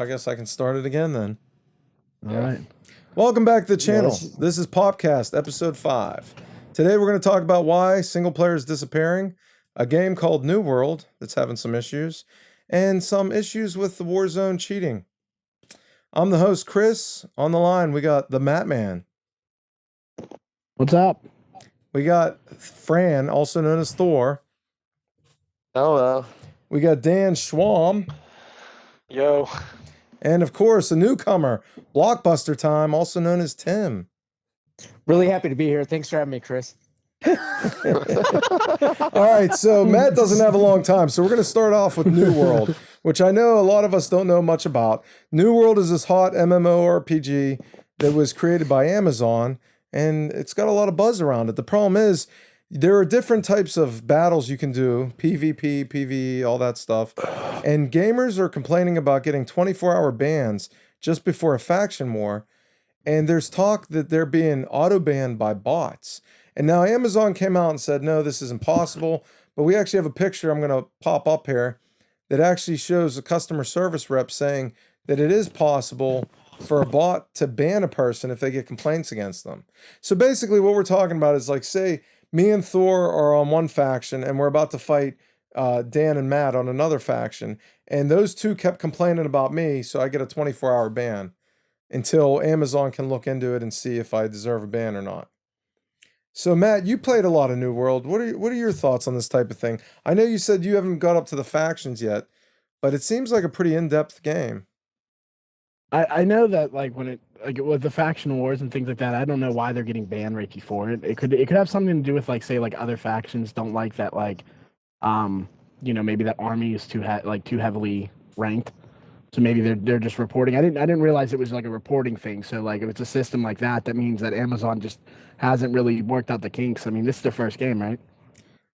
I guess I can start it again then. All right. Welcome back to the channel. This is Popcast, episode 5. Today we're going to talk about why single player is disappearing, a game called New World that's having some issues, and some issues with the Warzone cheating. I'm the host, Chris. On the line, we got the Matman. What's up? We got Fran, also known as Thor. Hello. We got Dan Schwam. Yo. And of course, a newcomer, Blockbuster Time, also known as Tim. Really happy to be here. Thanks for having me, Chris. All right, so Matt doesn't have a long time, so we're going to start off with New World, which I know a lot of us don't know much about. New World is this hot MMORPG that was created by Amazon, and it's got a lot of buzz around it. The problem is there are different types of battles you can do, PvP, PvE, all that stuff, and gamers are complaining about getting 24-hour bans just before a faction war, and there's talk that they're being auto-banned by bots. And now Amazon came out and said, no, this is impossible, but we actually have a picture I'm going to pop up here that actually shows a customer service rep saying that it is possible for a bot to ban a person if they get complaints against them. So basically what we're talking about is, like, say me and Thor are on one faction and we're about to fight Dan and Matt on another faction, and those two kept complaining about me, so I get a 24-hour ban until Amazon can look into it and see if I deserve a ban or not. So Matt, you played a lot of New World. What are your thoughts on this type of thing? I know you said you haven't got up to the factions yet, but it seems like a pretty in-depth game. I know that, like, when it with the faction wars and things like that, I don't know why they're getting banned right before it. It could have something to do with, like, say, like, other factions don't like that, like, maybe that army is too heavily ranked. So maybe they're just reporting. I didn't realize it was like a reporting thing. So, like, if it's a system like that, that means that Amazon just hasn't really worked out the kinks. I mean, this is their first game, right?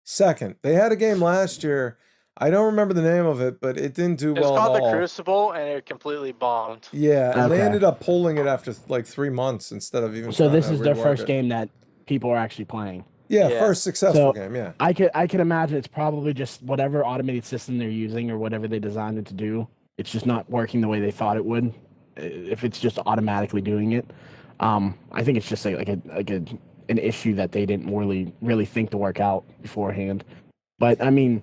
Second. They had a game last year. I don't remember the name of it, but it didn't do well at all. It's called the Crucible, and it completely bombed. Yeah, and they Okay. ended up pulling it after like 3 months instead of even. So this trying is to their rework first it. game that people are actually playing. Yeah, Yeah. first successful So game. Yeah. I could imagine it's probably just whatever automated system they're using or whatever they designed it to do. It's just not working the way they thought it would. If it's just automatically doing it, I think it's just an issue that they didn't really think to work out beforehand. But I mean,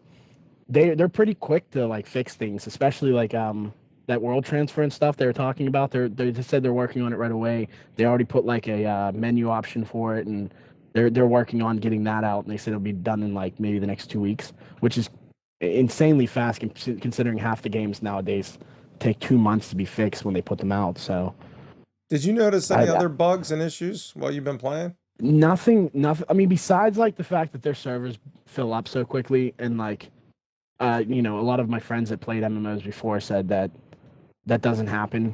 they're pretty quick to, like, fix things, especially like that world transfer and stuff they were talking about. They just said they're working on it right away. They already put like a menu option for it, and they're working on getting that out. And they said it'll be done in like maybe the next 2 weeks, which is insanely fast considering half the games nowadays take 2 months to be fixed when they put them out. So, Did you notice any other bugs and issues while you've been playing? nothing. I mean, besides like the fact that their servers fill up so quickly, and like, a lot of my friends that played MMOs before said that doesn't happen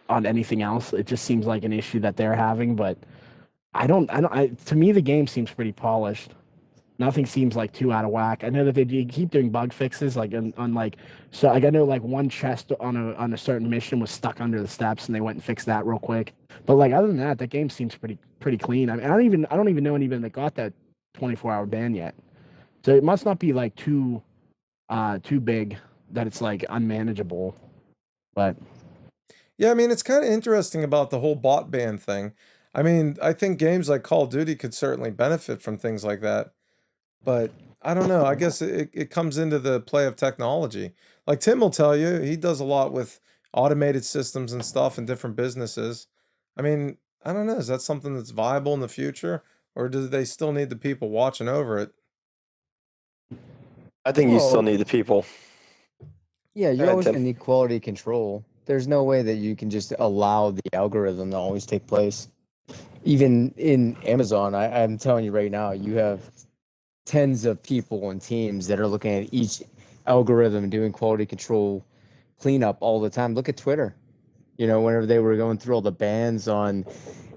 on anything else. It just seems like an issue that they're having, but to me, the game seems pretty polished. Nothing seems like too out of whack. I know that they keep doing bug fixes, like on like, so like I know like one chest on a certain mission was stuck under the steps, and they went and fixed that real quick. But like other than that, that game seems pretty clean. I mean, I don't even know anyone that got that 24-hour ban yet. So it must not be like too big that it's like unmanageable. But Yeah, I mean, it's kind of interesting about the whole bot ban thing. I mean, I think games like Call of Duty could certainly benefit from things like that. But I don't know. I guess it comes into the play of technology. Like Tim will tell you, he does a lot with automated systems and stuff in different businesses. I mean, I don't know. Is that something that's viable in the future? Or do they still need the people watching over it? I think you Well- still need the people. Yeah, you're ahead, always Tim. going to need quality control. There's no way that you can just allow the algorithm to always take place. Even in Amazon, I'm telling you right now, you have tens of people and teams that are looking at each algorithm and doing quality control cleanup all the time. Look at Twitter. Whenever they were going through all the bans on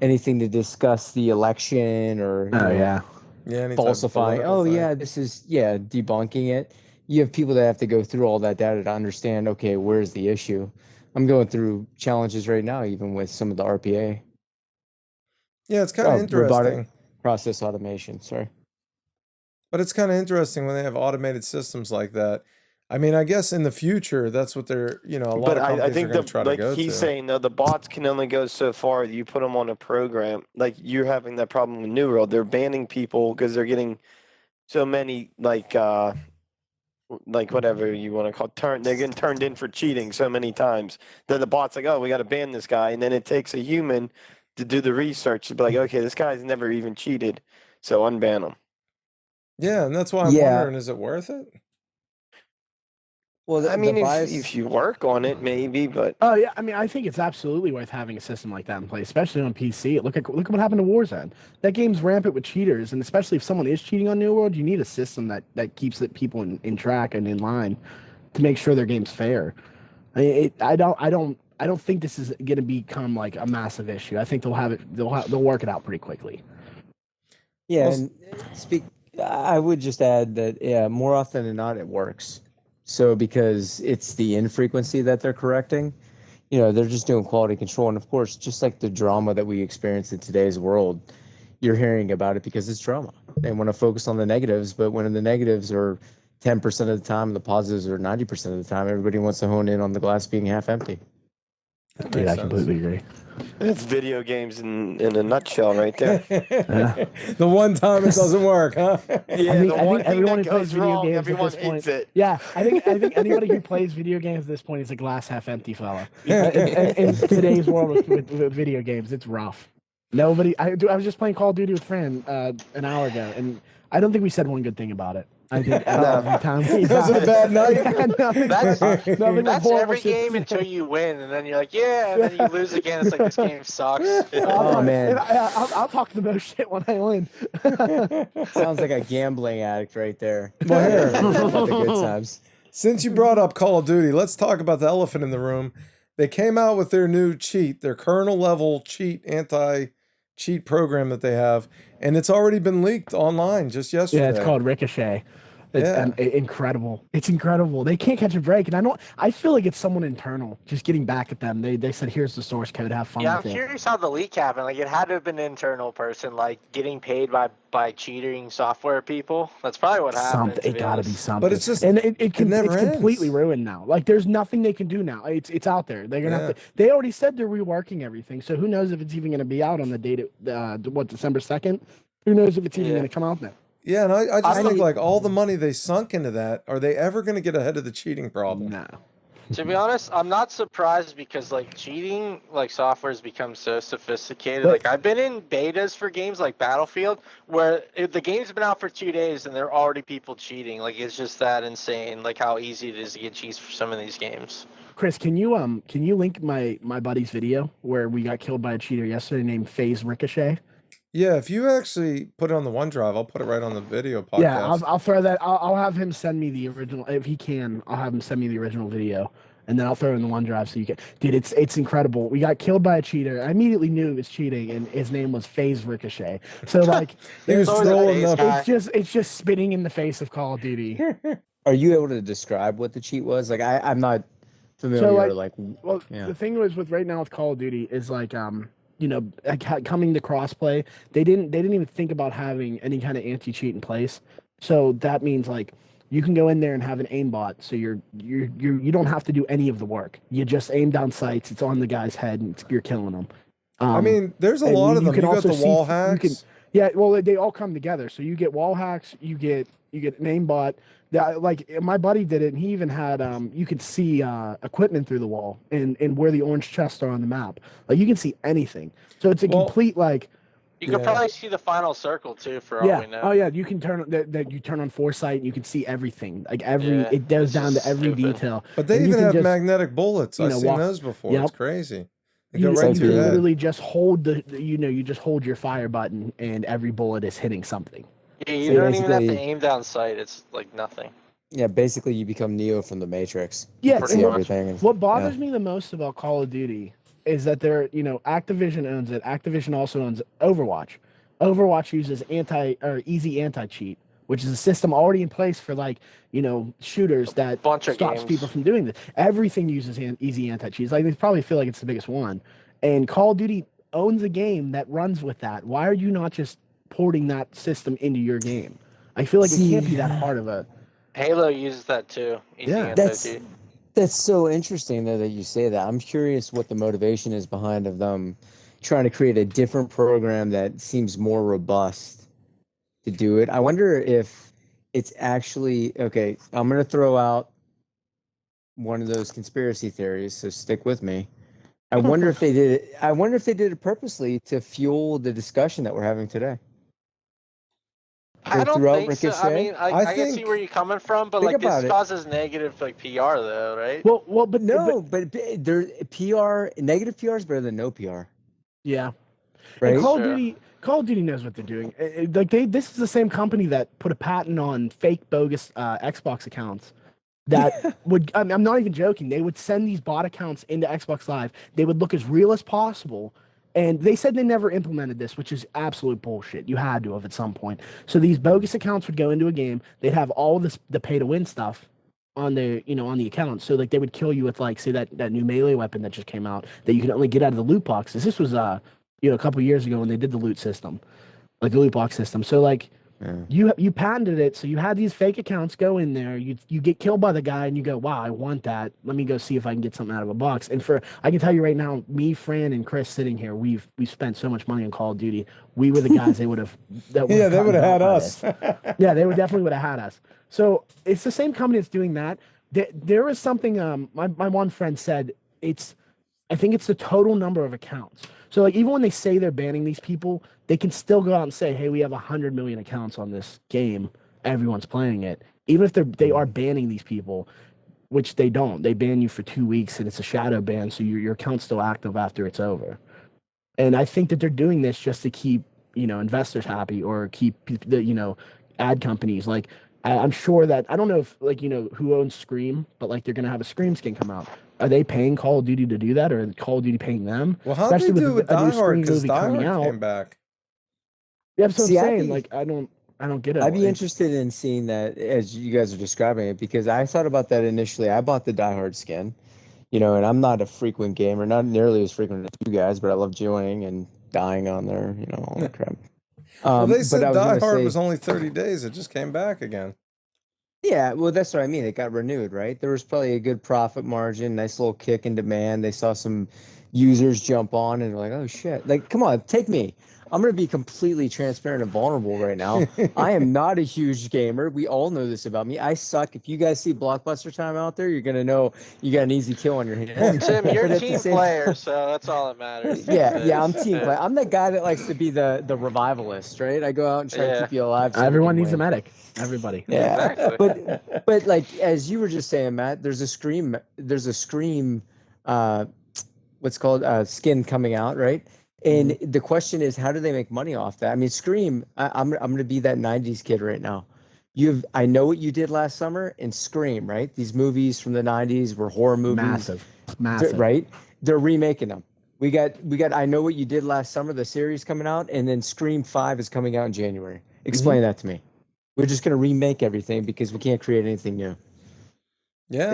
anything to discuss the election or Yeah, anytime falsifying. political Oh thing. yeah, this is debunking it. You have people that have to go through all that data to understand. Okay, where's the issue? I'm going through challenges right now, even with some of the RPA. Yeah, it's kind of Robotic interesting. process automation. Sorry. But it's kind of interesting when they have automated systems like that. I mean, I guess in the future, that's what they're, a lot But of I companies are think going to try to like go he's to. saying though, the bots can only go so far. You put them on a program, like you're having that problem with New World. They're banning people because they're getting so many like whatever you want to call they're getting turned in for cheating so many times that the bot's like, oh, we got to ban this guy, and then it takes a human to do the research to be like, okay, this guy's never even cheated, so unban him. Yeah, and that's why I'm Yeah. wondering, is it worth it? Well, I mean, the if bias, you work on it, maybe, but Oh yeah, I mean, I think it's absolutely worth having a system like that in place, especially on PC. Look at what happened to Warzone. That game's rampant with cheaters, and especially if someone is cheating on New World, you need a system that keeps people in track and in line to make sure their game's fair. I don't think this is going to become like a massive issue. I think they'll work it out pretty quickly. yeah, Well, and I would just add that more often than not it works. So because it's the infrequency that they're correcting, they're just doing quality control. And of course, just like the drama that we experience in today's world, you're hearing about it because it's drama. They want to focus on the negatives, but when the negatives are 10% of the time, the positives are 90% of the time, everybody wants to hone in on the glass being half empty. That Dude, makes I sense. completely agree. that's video games in a nutshell, right there. The one time it doesn't work, huh? Yeah, I the one think thing everyone that who plays goes video wrong, games at everyone this point, hates it. yeah, I think anybody who plays video games at this point is a glass half empty fella. In today's world with video games, it's rough. Nobody. I was just playing Call of Duty with Fran an hour ago, and I don't think we said one good thing about it. I think every time we Was it a bad night? That's every game until you win, and then you're like, yeah, and then you lose again. It's like, this game sucks. Oh, man. I'll talk the most shit when I win. Sounds like a gambling addict right there. Well, here. About the good times. Since you brought up Call of Duty, let's talk about the elephant in the room. They came out with their new cheat, their kernel level cheat, anti-cheat program that they have, and it's already been leaked online just yesterday. Yeah, it's called Ricochet. It's incredible. It's incredible. They can't catch a break, and I feel like it's someone internal just getting back at them. They said, here's the source code. Have fun Yeah, with I'm it. curious how the leak happened. Like, it had to have been an internal person, like getting paid by cheating software people. That's probably what happened. Something. It gotta be something. But it's just, and it it's never completely ends. ruined now. Like, there's nothing they can do now. It's out there. They're gonna have to. They already said they're reworking everything. So who knows if it's even gonna be out on the date of December 2nd? Who knows if it's even gonna come out then? Yeah, and I just think mean- like all the money they sunk into that, are they ever going to get ahead of the cheating problem? No. To be honest, I'm not surprised because like cheating, like software has become so sophisticated. But- Like I've been in betas for games like Battlefield where the game's been out for 2 days and there are already people cheating. Like it's just that insane. Like how easy it is to get cheats for some of these games. Chris, can you link my buddy's video where we got killed by a cheater yesterday named FaZe Ricochet? Yeah, if you actually put it on the OneDrive, I'll put it right on the video podcast. Yeah, I'll throw that. I'll have him send me the original if he can. I'll have him send me the original video, and then I'll throw it in the OneDrive so you can. Dude, it's incredible. We got killed by a cheater. I immediately knew it was cheating, and his name was FaZe Ricochet. So like, He was It's always trolling FaZe them. guy. it's just spitting in the face of Call of Duty. Are you able to describe what the cheat was? Like I'm not familiar. Well, Yeah. the thing was with right now with Call of Duty is like like coming to crossplay, they didn't even think about having any kind of anti-cheat in place. So that means like you can go in there and have an aimbot, so you don't have to do any of the work. You just aim down sights. It's on the guy's head, and you're killing them. I mean, there's a and lot of them. You got also the see- wall you hacks. can- Yeah, well, they all come together. So you get wall hacks, you get an aimbot. That, like my buddy did it, and he even had you could see equipment through the wall and where the orange chests are on the map. Like you can see anything. So it's a complete like. You could Yeah. probably see the final circle too, for all Yeah. we know. Oh yeah. You can turn that. You turn on foresight, and you can see everything. Like Yeah, it goes it's down to just every stupid. detail. But they and you even can have just- magnetic bullets. I've know, seen walk- those before. Yep. It's crazy. They You go right can through your head. literally just hold you just hold your fire button, and every bullet is hitting something. Yeah, you So don't even have to basically- aim down sight. It's like nothing. Yeah, basically you become Neo from the Matrix. Yeah, You pretty see much. everything. and- What bothers me the most about Call of Duty is that Activision owns it. Activision also owns Overwatch. Overwatch uses easy anti-cheat, which is a system already in place for shooters that Bunch of stops games. people from doing this. Everything uses easy anti-cheats. Like they probably feel like it's the biggest one. And Call of Duty owns a game that runs with that. Why are you not just porting that system into your game? I feel like it can't be that hard of a Halo uses that too. Using Yeah. anti-cheat. That's so interesting though that you say that. I'm curious what the motivation is behind of them trying to create a different program that seems more robust to do it. I wonder if it's actually okay. I'm gonna throw out one of those conspiracy theories, so stick with me. I wonder if they did it. I wonder if they did it purposely to fuel the discussion that we're having today. I don't throughout think so. I Ricochet? mean, I can see think- where you're coming from, but Think like this about it. causes negative like PR though, right? Well, but No, but there PR negative PR is better than no PR, yeah. right? And Sure. Call of Duty knows what they're doing. Like this is the same company that put a patent on fake bogus Xbox accounts. That would I'm not even joking. They would send these bot accounts into Xbox Live. They would look as real as possible. And they said they never implemented this, which is absolute bullshit. You had to have at some point. So these bogus accounts would go into a game. They'd have all the pay to win stuff on their on the account. So like they would kill you with like say that new melee weapon that just came out that you can only get out of the loot boxes. This was a couple years ago when they did the loot system, like the loot box system. So like you patented it, so you had these fake accounts go in there. You get killed by the guy, and you go, "Wow, I want that. Let me go see if I can get something out of a box." And I can tell you right now, me, Fran, and Chris sitting here, we've spent so much money on Call of Duty. We were the guys they would have. Yeah, they would have had us. Yeah, they definitely would have had us. So it's the same company that's doing that. There is something. My one friend said I think it's the total number of accounts. So like even when they say they're banning these people, they can still go out and say, "Hey, we have 100 million accounts on this game. Everyone's playing it." Even if they are banning these people, which they don't. They ban you for 2 weeks and it's a shadow ban, so your account's still active after it's over. And I think that they're doing this just to keep investors happy or keep the ad companies like. I'm sure that I don't know if who owns Scream, but like they're gonna have a Scream skin come out. Are they paying Call of Duty to do that, or is Call of Duty paying them? Well, how did they do it with a new Die Hard? Scream Because movie Die coming Hard out. came back. Yeah, that's what See, I'm I'd saying. be- Like I don't get it. I'd be It's- interested in seeing that as you guys are describing it because I thought about that initially. I bought the Die Hard skin, and I'm not a frequent gamer, not nearly as frequent as you guys, but I love joining and dying on there, all that crap. Well, they but said I was Die gonna Hard say- was only 30 days. It just came back again. Yeah, well, that's what I mean. It got renewed, right? There was probably a good profit margin, nice little kick in demand. They saw some users jump on and they're like, oh shit. Like, come on, take me. I'm going to be completely transparent and vulnerable right now. I am not a huge gamer. We all know this about me. I suck. If you guys see Blockbuster time out there, you're going to know you got an easy kill on your hands. Tim, you're But a at the team same- player, so that's all that matters. Yeah, I'm team player. I'm the guy that likes to be the revivalist, right? I go out and try to Yeah. keep you alive. so we Everyone can needs a win. medic. Everybody. Yeah, Exactly. but like as you were just saying, Matt, there's a Scream, what's called skin coming out, right? And the question is, how do they make money off that? I mean, Scream. I'm gonna be that '90s kid right now. I know what you did last summer in Scream, right? These movies from the '90s were horror movies, Massive. right? They're remaking them. We got. I know what you did last summer. The series coming out, and then Scream 5 is coming out in January. Explain that to me. We're just gonna remake everything because we can't create anything new. Yeah.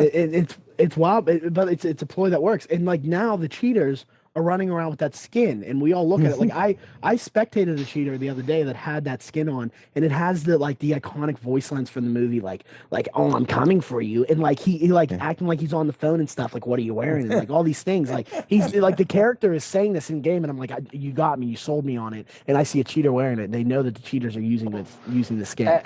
It's wild, but it's a ploy that works. And like now the cheaters are running around with that skin, and we all look at it. Like I spectated a cheater the other day that had that skin on, and it has the iconic voice lines from the movie, like oh, I'm coming for you, and like he acting like he's on the phone and stuff, like what are you wearing, and like all these things, like he's like the character is saying this in game, and I'm like you got me, you sold me on it, and I see a cheater wearing it. They know that the cheaters are using the skin.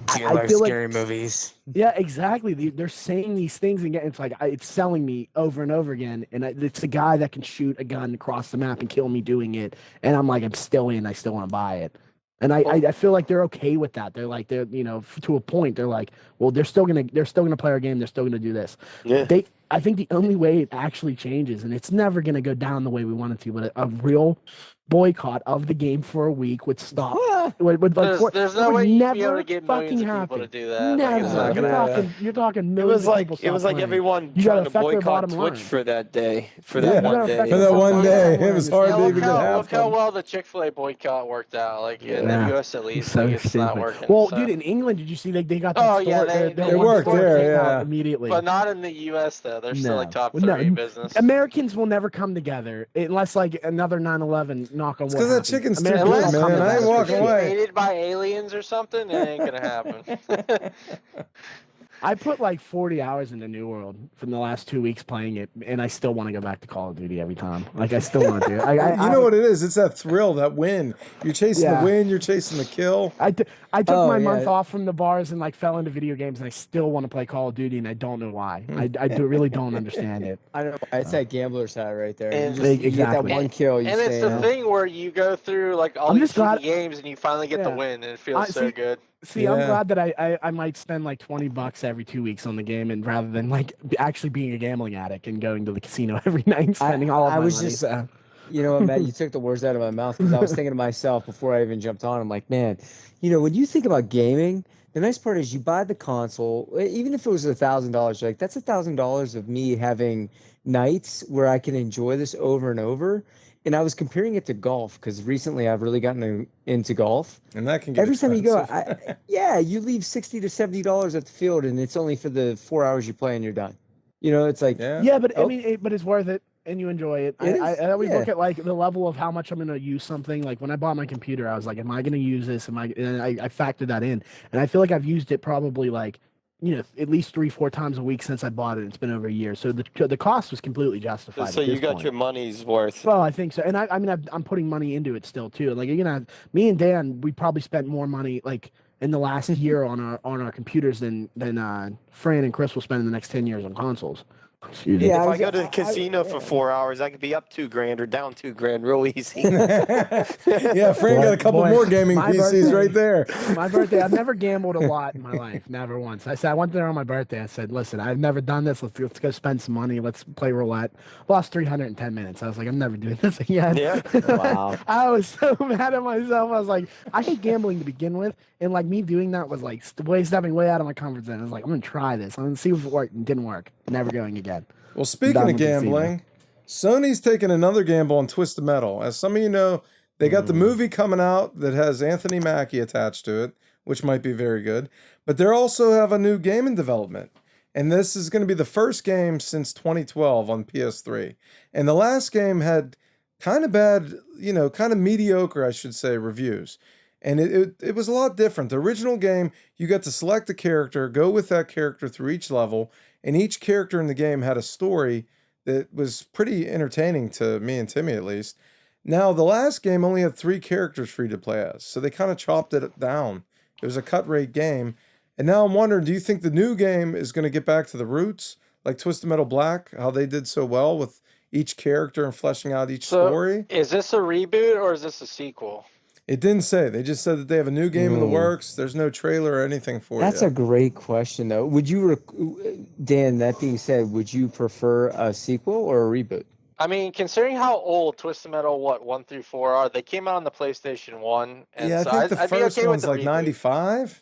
I feel scary movies. Yeah, exactly. They're saying these things again. It's like it's selling me over and over again. And it's a guy that can shoot a gun across the map and kill me doing it. And I'm like, I'm still in. I still want to buy it. And I feel like they're okay with that. They're like they're to a point. They're like, well, they're still gonna play our game. They're still gonna do this. Yeah. I think the only way it actually changes, and it's never gonna go down the way we want it to, but a real boycott of the game for a week would stop. There's no way you'd be able to get millions fucking of people happen. to do that. Never. Like, it's not gonna happen. You're talking It millions was of like people stop playing. everyone You trying gotta to affect their boycott bottom Twitch line. for that day, for Yeah. that one gotta day. affect For that one day, it was hard Yeah, to look even get half how them. well the Chick-fil-A boycott worked out. Like in Yeah. the US at least, So like, it's not stupid. working. Well, so. dude, in England, did you see they got Oh, that yeah, store? they- their it one worked store there, came yeah. out immediately. But not in the US though. They're still like top No, 3 business. Americans will never come together unless like another 9/11 knock on wood. It's 'cause that happens. chicken's too Americans good, don't Unless come man. I ain't together. walking get away. invaded by aliens or something, it ain't gonna happen. I put like 40 hours into New World from the last 2 weeks playing it, and I still want to go back to Call of Duty every time. Like I still want to do it. You know what it is? It's that thrill, that win. You're chasing the Yeah. win. You're chasing the kill. I took Oh, my yeah. month off from the bars and like fell into video games, and I still want to play Call of Duty, and I don't know why. Really don't understand it. I don't know. It's that gambler's high right there. And- You get that Exactly. one kill. You And it's stay the in. thing where you go through like all I'm these just glad- shitty games and you finally get the Yeah. win, and it feels so See- good. See, I'm Yeah. glad that I might spend like $20 every 2 weeks on the game, and rather than like actually being a gambling addict and going to the casino every night and spending all of I my was money. just- So. You know what, Matt? You took the words out of my mouth because I was thinking to myself before I even jumped on. I'm like, man, when you think about gaming, the nice part is you buy the console, even if it was $1,000, like that's $1,000 of me having nights where I can enjoy this over and over. And I was comparing it to golf because recently I've really gotten into golf. And that can get Every time you go, expensive. you leave $60 to $70 at the field, and it's only for the 4 hours you play and you're done. It's like, Yeah. Yeah, but I Oh. mean, but it's worth it, and you enjoy it. It I is, always yeah. look at like the level of how much I'm going to use something. Like when I bought my computer, I was like, "Am I going to use this? And I factored that in, and I feel like I've used it probably like at least 3-4 times a week since I bought it. It's been over a year, so the cost was completely justified. So at you this got point. your money's worth. Well, I think so, and I mean, I'm putting money into it still too. Like me and Dan, we probably spent more money like in the last year on our computers than Fran and Chris will spend in the next 10 years on consoles. Excuse me. Yeah, If I I was- go to the I- casino for 4 hours, I could be up $2,000 or down $2,000 real easy. Yeah, Frank got a couple Boy, more gaming my PCs birthday- right there. My birthday, I've never gambled a lot in my life, never once. I went there on my birthday. I said, "Listen, I've never done this. Let's go spend some money. Let's play roulette." Lost 310 minutes. I was like, "I'm never doing this again." Yeah. Wow. I was so mad at myself. I was like, I hate gambling to begin with, and like me doing that was like stepping way out of my comfort zone. I was like, I'm gonna try this. I'm gonna see if it worked. And didn't work. Never going again. Well, speaking Done of with the casino. gambling, Sony's taking another gamble on Twisted Metal. As some of you know, they got the movie coming out that has Anthony Mackie attached to it, which might be very good. But they also have a new game in development. And this is going to be the first game since 2012 on PS3. And the last game had kind of bad, kind of mediocre, I should say, reviews. And it was a lot different. The original game, you got to select a character, go with that character through each level, and each character in the game had a story that was pretty entertaining to me and Timmy, at least. Now, the last game only had 3 characters for you to play as, so they kind of chopped it down. It was a cut rate game. And now I'm wondering, do you think the new game is going to get back to the roots, like Twisted Metal Black, how they did so well with each character and fleshing out each story? Is this a reboot or is this a sequel? It didn't say. They just said that they have a new game in the works. There's no trailer or anything for That's it. a great question, though. Would you, Dan, that being said, would you prefer a sequel or a reboot? I mean, considering how old Twisted Metal 1 through 4 are, they came out on the PlayStation 1. And Yeah, I so think the I'd be first okay one's with like the reboot. 95.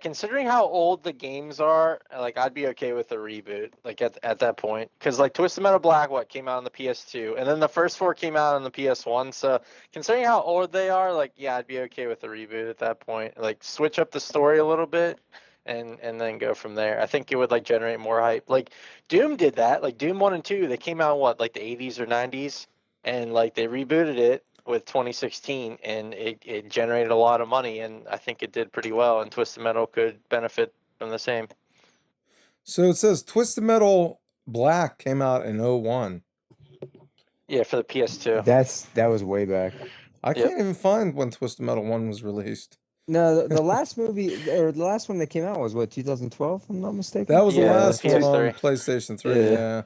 Considering how old the games are, like I'd be okay with a reboot, like at that point, because like Twisted Metal Black, came out on the PS2, and then the first 4 came out on the PS1. So considering how old they are, like yeah, I'd be okay with a reboot at that point. Like switch up the story a little bit, and then go from there. I think it would like generate more hype. Like Doom did that. Like Doom 1 and 2, they came out in, like the 80s or 90s, and like they rebooted it with 2016, and it generated a lot of money, and I think it did pretty well, and Twisted Metal could benefit from the same. So it says Twisted Metal Black came out in 01. Yeah, for the PS2. That was way back. I can't even find when Twisted Metal 1 was released. No, the last movie or the last one that came out was what, 2012? If I'm not mistaken. That was the Yeah, last one on PS3. PlayStation 3, yeah.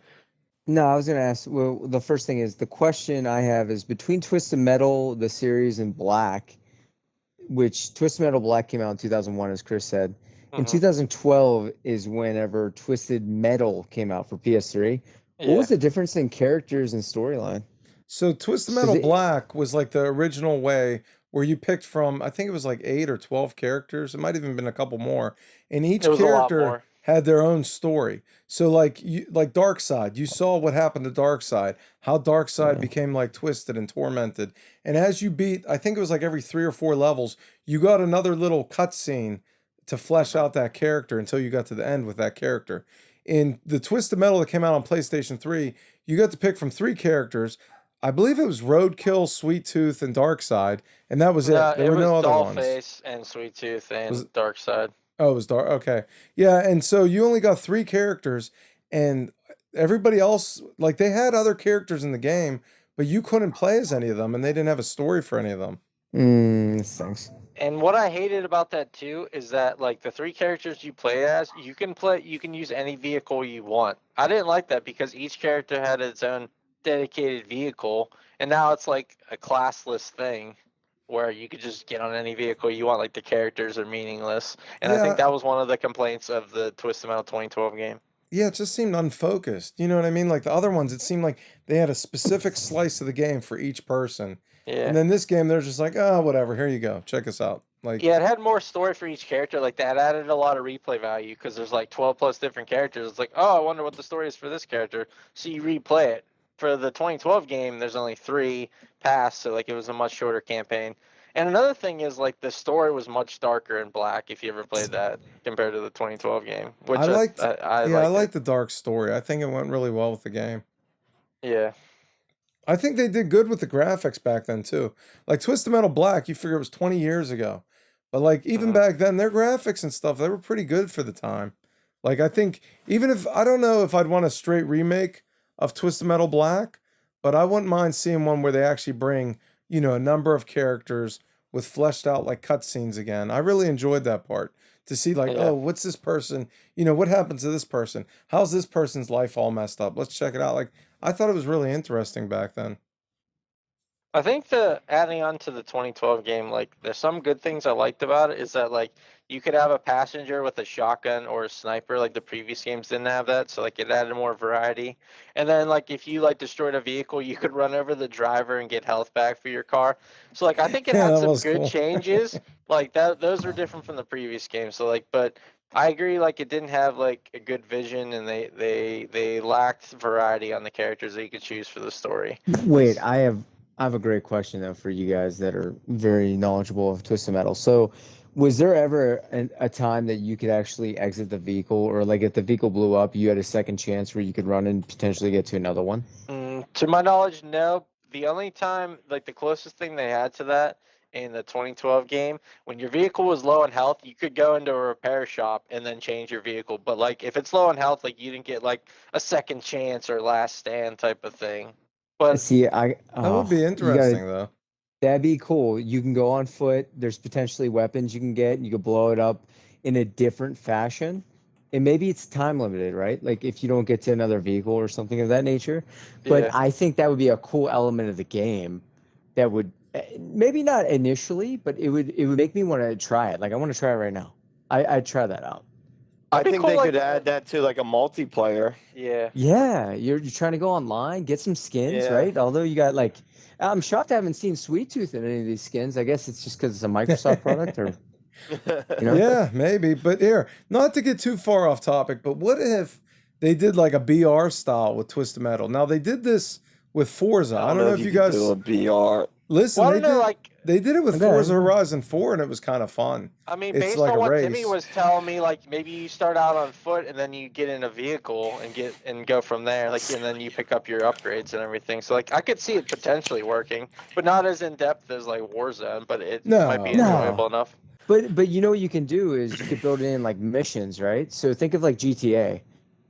No, I was gonna ask. Well, the first thing is the question I have is between Twisted Metal, the series, and Black, which Twisted Metal Black came out in 2001, as Chris said. In 2012 is whenever Twisted Metal came out for PS3. What was the difference in characters and storyline? So Twisted So Metal the- Black was like the original way where you picked from, I think it was like 8 or 12 characters. It might have even been a couple more. And each It was a lot character more. had their own story. So like Darkseid, you saw what happened to Darkseid, how Darkseid became like twisted and tormented. And as you beat, I think it was like every 3 or 4 levels, you got another little cutscene to flesh out that character until you got to the end with that character. In the Twisted Metal that came out on PlayStation 3, you got to pick from 3 characters. I believe it was Roadkill, Sweet Tooth, and Darkseid, and that was it. There it were was no other ones. Dollface and Sweet Tooth and Was- Darkseid. Oh, it was dark. Okay. Yeah, and so you only got 3 characters, and everybody else, like, they had other characters in the game, but you couldn't play as any of them, and they didn't have a story for any of them. This sucks. And what I hated about that too is that like the 3 characters you play as, you can use any vehicle you want. I didn't like that because each character had its own dedicated vehicle, and now it's like a classless thing where you could just get on any vehicle you want. Like the characters are meaningless, and I think Yeah. that was one of the complaints of the Twisted Metal 2012 game. Yeah, it just seemed unfocused. You know what I mean? Like the other ones, it seemed like they had a specific slice of the game for each person. Yeah. And then this game, they're just like, oh, whatever. Here you go. Check us out. Like, Yeah, it had more story for each character. Like that added a lot of replay value because there's like 12 plus different characters. It's like, oh, I wonder what the story is for this character. So you replay it. For the 2012 game, there's only 3 paths, so like it was a much shorter campaign. And another thing is like the story was much darker in black if you ever played that compared to the 2012 game. Which I liked, I yeah, I liked liked the dark story. I think it went really well with the game. it. Yeah. I think they did good with the graphics back then too. Like Twisted Metal Black, you figure it was 20 years ago. But like even Mhm. back then, their graphics and stuff, they were pretty good for the time. Like I think even if I don't know if I'd want a straight remake of Twisted Metal Black, but I wouldn't mind seeing one where they actually bring, you know, a number of characters with fleshed out like cutscenes again. I really enjoyed that part to see like, Yeah. oh, what's this person? You know, what happens to this person? How's this person's life all messed up? Let's check it out. Like I thought it was really interesting back then. I think the adding on to the 2012 game, like there's some good things I liked about it is that like you could have a passenger with a shotgun or a sniper, like the previous games didn't have that, so like it added more variety. And then like if you like destroyed a vehicle, you could run over the driver and get health back for your car. So like I think it Yeah, had that some was good cool. changes. Like that those were different from the previous game. So like but I agree like it didn't have like a good vision and they lacked variety on the characters that you could choose for the story. Wait, I have a great question though for you guys that are very knowledgeable of Twisted Metal. So, was there ever a time that you could actually exit the vehicle, or like if the vehicle blew up, you had a second chance where you could run and potentially get to another one? To my knowledge, no. The only time, like the closest thing they had to that in the 2012 game, when your vehicle was low in health, you could go into a repair shop and then change your vehicle. But like if it's low in health, like you didn't get like a second chance or last stand type of thing. But See, That would be you interesting gotta, though. that'd be cool. You can go on foot. There's potentially weapons you can get. You could blow it up in a different fashion. And maybe it's time limited, right? Like if you don't get to another vehicle or something of that nature. But yeah, I think that would be a cool element of the game that would maybe not initially, but it would make me want to try it. Like I want to try it right now. I'd try that out. I That'd be think cool, they like, could add that to like a multiplayer. yeah. Yeah, you're trying to go online, get some skins, Yeah. right? Although you got like, I'm shocked I haven't seen Sweet Tooth in any of these skins. I guess it's just because it's a Microsoft product, or you know. Yeah, maybe. But here, not to get too far off topic, but what if they did like a BR style with Twisted Metal? Now they did this with Forza. I don't know if you could guys do a BR. listen. Well, I They don't know, did. like They did it with Okay. Forza Horizon 4, and it was kind of fun. I mean, It's based like on a what race. Timmy was telling me, like maybe you start out on foot and then you get in a vehicle and go from there, like and then you pick up your upgrades and everything. So like I could see it potentially working, but not as in depth as like Warzone, but it might be No. enjoyable enough. But you know what you can do is you could build it in like missions, right? So think of like GTA.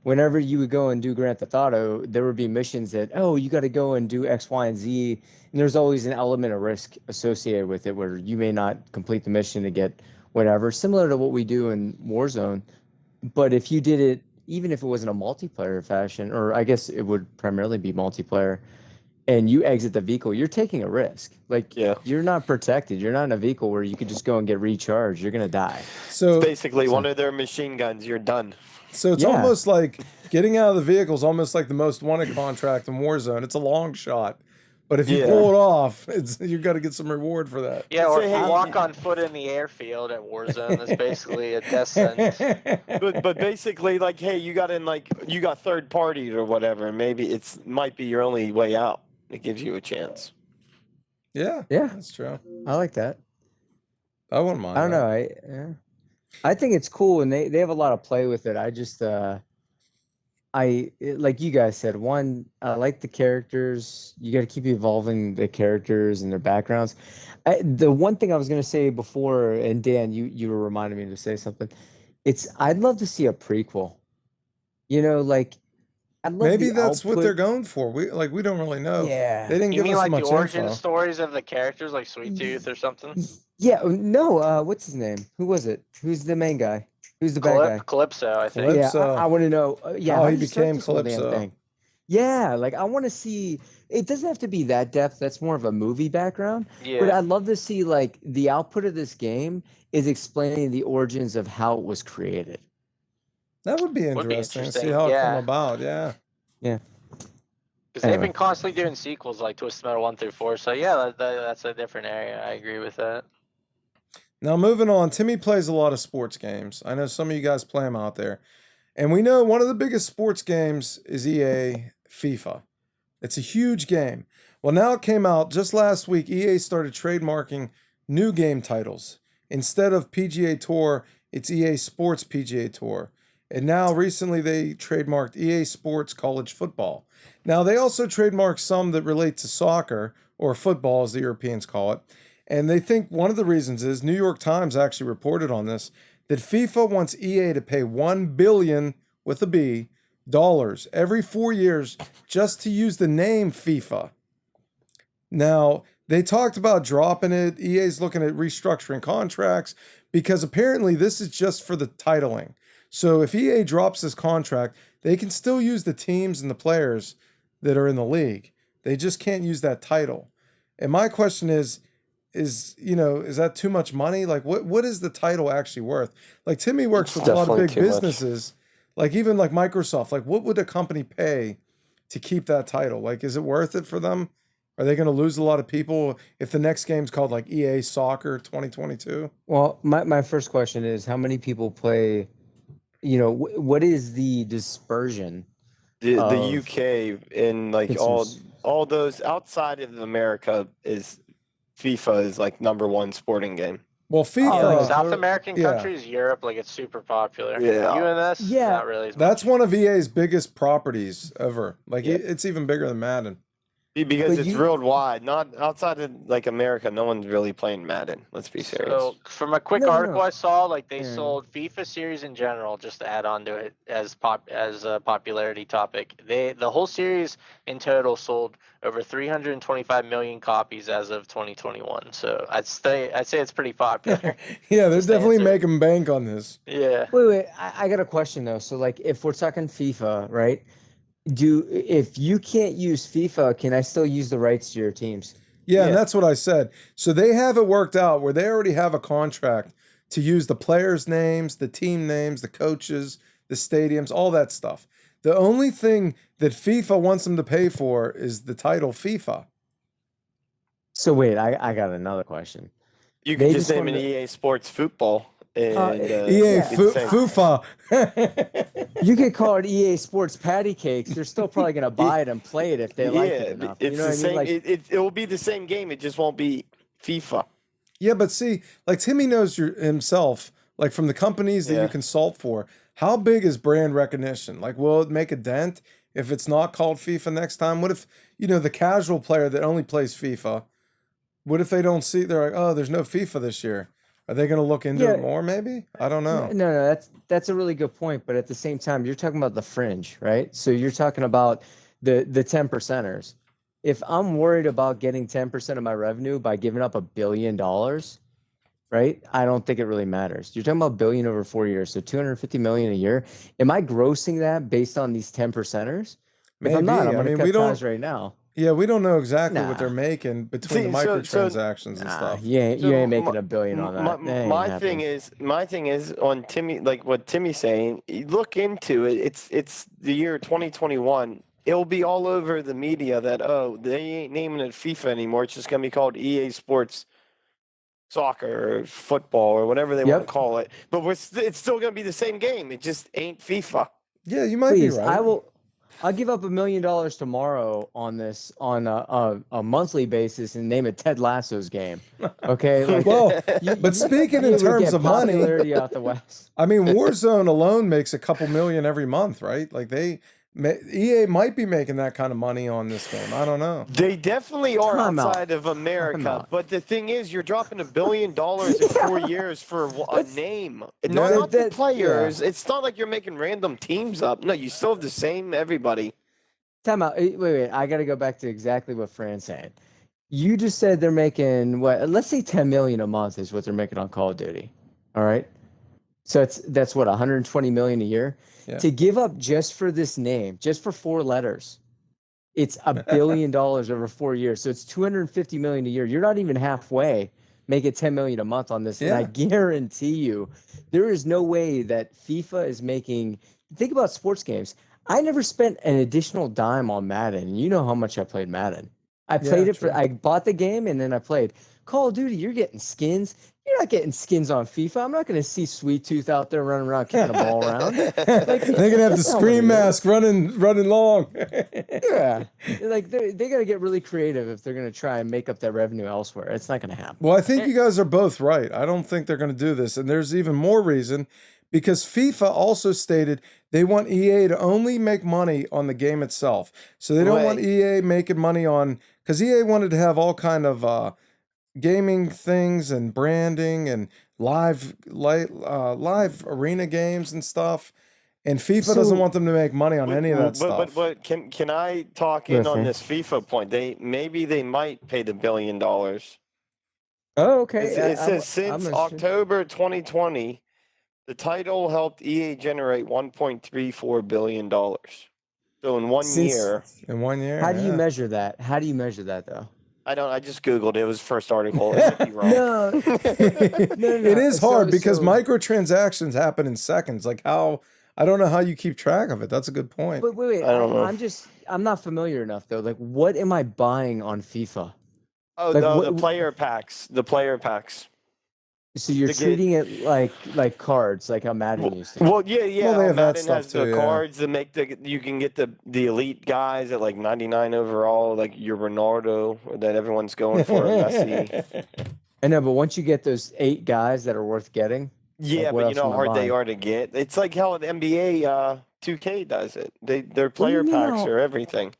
Whenever you would go and do Grand Theft Auto, there would be missions that, oh, you got to go and do X, Y, and Z. And there's always an element of risk associated with it where you may not complete the mission to get whatever, similar to what we do in Warzone. But if you did it, even if it wasn't a multiplayer fashion, or I guess it would primarily be multiplayer, and you exit the vehicle, you're taking a risk. Like, Yeah. you're not protected. You're not in a vehicle where you could just go and get recharged. You're going to die. So Basically, one of their machine guns, you're done. So it's Yeah. almost like getting out of the vehicle is almost like the most wanted contract in Warzone. It's a long shot, but if you Yeah. pull it off, you got to get some reward for that. Yeah, or Say, if you hey, walk on foot in the airfield at Warzone, that's basically a death sentence. But basically, like, hey, you got in like you got third party or whatever, and maybe it's might be your only way out. It gives you a chance. Yeah, Yeah. that's true. I like that. I wouldn't mind. I don't that. know. I think it's cool, and they have a lot of play with it. I just like you guys said, one, I like the characters. You got to keep evolving the characters and their backgrounds. The one thing I was gonna say before, and Dan, you were reminding me to say something. I'd love to see a prequel. You know, like I'd love Maybe the that's what they're output. going for. We don't really know. Yeah. They didn't You give mean us like the much origin info. stories of the characters, like Sweet Tooth or something? Yeah, no, what's his name? Who was it? Who's the main guy? Who's the bad guy? Calypso, I think. Yeah, Calypso. I want to know. Yeah, How he did you start became this whole damn Calypso. thing? Yeah, like I want to see. It doesn't have to be that depth. That's more of a movie background. But Yeah. I'd love to see like the output of this game is explaining the origins of how it was created. That would be Would be interesting. See interesting, how it yeah. come about. Yeah. Because they've Anyway. been constantly doing sequels like Twisted Metal 1 through 4. So yeah, that's a different area. I agree with that. Now moving on, Timmy plays a lot of sports games. I know some of you guys play them out there. And we know one of the biggest sports games is EA FIFA. It's a huge game. Well, now it came out just last week, EA started trademarking new game titles. Instead of PGA Tour, it's EA Sports PGA Tour. And now recently they trademarked EA Sports College Football. Now they also trademarked some that relate to soccer, or football as the Europeans call it. And they think one of the reasons is, New York Times actually reported on this, that FIFA wants EA to pay $1 billion with a B dollars every 4 years just to use the name FIFA. Now, they talked about dropping it. EA's looking at restructuring contracts because apparently this is just for the titling. So if EA drops this contract, they can still use the teams and the players that are in the league. They just can't use that title. And my question is that too much money? Like what is the title actually worth? Like Timmy works It's with a lot of definitely big too much. businesses, like even like Microsoft. Like what would a company pay to keep that title? Like is it worth it for them? Are they going to lose a lot of people if the next game's called like EA Soccer 2022? Well, my first question is how many people play, what is the dispersion? The of UK and like consumers? all those outside of America is FIFA is like #1 sporting game. Well, Yeah, FIFA, like like South American yeah. countries, Europe, like it's super popular. Yeah. UMS, Yeah. not really as much. that's one of EA's biggest properties ever. Like Yeah. it's even bigger than Madden. Because But it's worldwide, not outside of like America. No one's really playing Madden. Let's be serious. So from a quick No, article no. I saw, like they Yeah. sold FIFA series in general, just to add on to it as a popularity topic. The whole series in total sold over 325 million copies as of 2021. So I'd say it's pretty popular. Yeah, they're Just to definitely answer. making bank on this. Yeah. Wait, I got a question though. So like if we're talking FIFA, right? If you can't use FIFA, can I still use the rights to your teams? Yeah, and Yeah. that's what I said. So they have it worked out where they already have a contract to use the players' names, the team names, the coaches, the stadiums, all that stuff. The only thing that FIFA wants them to pay for is the title FIFA. So wait, I got another question. You They could just just name an wanted EA Sports Football and EA yeah. it's the same. FUFA. You could call it EA Sports Patty Cakes. They're still probably gonna buy it and play it if they like it enough. It's You know the what same. I mean? Like, It will be the same game. It just won't be FIFA. Yeah, but see, like Timmy knows himself, like from the companies that Yeah. you consult for, how big is brand recognition? Like, will it make a dent if it's not called FIFA next time? What if, the casual player that only plays FIFA, what if they don't see, they're like, oh, there's no FIFA this year. Are they going to look into Yeah. it more, maybe? I don't know. no, that's a really good point. But at the same time, you're talking about the fringe, right? So you're talking about the 10%ers. If I'm worried about getting 10% of my revenue by giving up $1 billion, right? I don't think it really matters. You're talking about billion over 4 years, so 250 million a year. Am I grossing that based on these 10%ers? If I'm not, I'm Maybe. gonna cut ties right now. Yeah, we don't know exactly what Nah. they're making between the See, so- microtransactions and Nah, stuff. you ain't So making $1 billion on that. That ain't My thing is on Timmy, like what Timmy's saying. You look into it. It's the year 2021. It'll be all over the media that they ain't naming it FIFA anymore. It's just gonna be called EA Sports Soccer or football or whatever they want Yep. to call it. But it's still gonna be the same game. It just ain't FIFA. Yeah, you might Please, be right. I'll give up $1 million tomorrow on this on a monthly basis and name it Ted Lasso's game. Okay. Like, Well, but speaking in would terms get of money, popularity out the West. I mean, Warzone alone makes a couple million every month, right? Like EA might be making that kind of money on this game. I don't know. They definitely are Time out. outside of America, out. but the thing is, you're dropping $1 billion in 4 years for a That's- name. Yeah. Not the That- players. It's not like you're making random teams up. No, you still have the same everybody. Time out. Wait. I got to go back to exactly what Fran's saying. You just said they're making what? Let's say 10 million a month is what they're making on Call of Duty. All right. So that's what 120 million a year. Yeah. To give up just for this name, just for 4 letters, it's $1 billion over 4 years. So it's 250 million a year. You're not even halfway. Make it 10 million a month on this, and I guarantee you, there is no way that FIFA is making. Think about sports games. I never spent an additional dime on Madden. You know how much I played Madden. I played it true. for. I bought the game and then I played Call of Duty. You're getting skins. You're not getting skins on FIFA. I'm not going to see Sweet Tooth out there running around kicking a ball around. They're gonna have the that's not what scream it is. mask running long. Yeah, like they got to get really creative if they're going to try and make up that revenue elsewhere. It's not going to happen. Well, I think you guys are both right. I don't think they're going to do this. And there's even more reason because FIFA also stated they want EA to only make money on the game itself. So they don't want EA making money on, because EA wanted to have all kind of gaming things and branding and live arena games and stuff. And FIFA doesn't want them to make money on any of that stuff. But can I talk in on Okay. this FIFA point? Maybe they might pay the $1 billion. Oh, okay. It says since October 2020, the title helped EA generate $1.34 billion. So in 1 year, In 1 year. How do you yeah. measure that? How do you measure that though? I just Googled it. It was the first article. It might be wrong. No, It is So- hard because so- microtransactions happen in seconds. Like how, I don't know how you keep track of it. That's a good point. But wait. I don't know. I'm not familiar enough though. Like, what am I buying on FIFA? Oh, Like, no, what- the player packs. The player packs. So you're To get- treating it like cards, like how Madden used to. Well, yeah. Well, they have that Madden stuff has too, the yeah. cards that make you can get the elite guys at like 99 overall, like your Ronaldo that everyone's going for, Messi. I know, but once you get those 8 guys that are worth getting, Yeah, what but you else know am how I hard they buying? are to get. It's like how the NBA 2K does it. Their player mean packs how- are everything.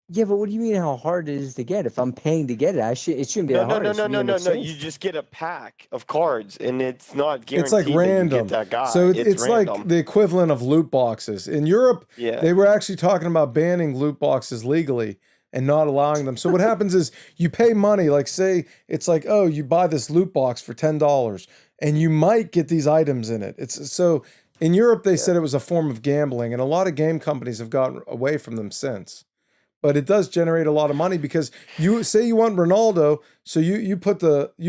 yeah, but what do you mean how hard it is to get? If I'm paying to get it, it shouldn't be No, that hard. It should be an no. exchange. You just get a pack of cards, and it's not guaranteed It's like that random. you get that guy. So it's like random. the equivalent of loot boxes. In Europe, Yeah. they were actually talking about banning loot boxes legally and not allowing them. So what happens is you pay money, like say it's like, oh, you buy this loot box for $10 and you might get these items in it. It's so in Europe they said it was a form of gambling, and a lot of game companies have gotten away from them since. But it does generate a lot of money because you say you want Ronaldo, so you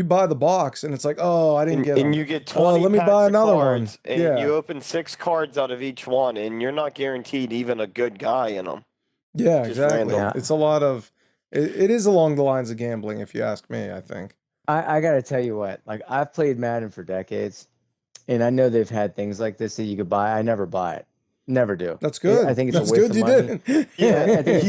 buy the box and it's like, oh, I didn't get him. And you get Oh, 20 let me packs buy of another one. cards, and Yeah. you open 6 cards out of each one, and you're not guaranteed even a good guy in them. Yeah, Just exactly. random. Yeah. It's a lot of it is along the lines of gambling, if you ask me, I think. I got to tell you what, like I've played Madden for decades, and I know they've had things like this that you could buy. I never buy it. Never do. That's good. I think it's That's a waste good of you money. didn't. Yeah, I think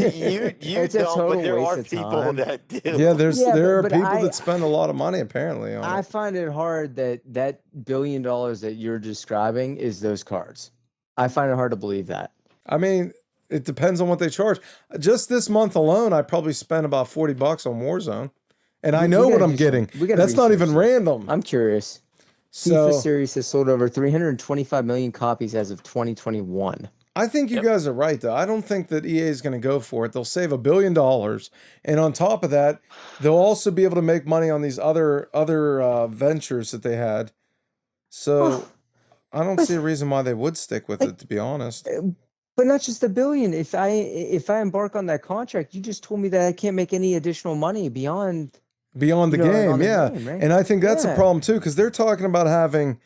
you it's a don't, total but there waste are of people time. that do. Yeah, Yeah, there are but people I- that spend a lot of money apparently on I it. find it hard that $1 billion that you're describing is those cards. I find it hard to believe that. I mean, it depends on what they charge. Just this month alone, I probably spent about $40 on Warzone. And I We know what gotta I'm do some- getting. we gotta That's not research even this. random. I'm curious. So FIFA series has sold over 325 million copies as of 2021. I think you guys are right, though. I don't think that EA is going to go for it. They'll save $1 billion, and on top of that, they'll also be able to make money on these other ventures that they had. So I don't see a reason why they would stick with it, to be honest. But not just $1 billion. If I embark on that contract, you just told me that I can't make any additional money beyond. Beyond the You know, like game, on the yeah. game, right? And I think that's a Yeah. problem too, because they're talking about having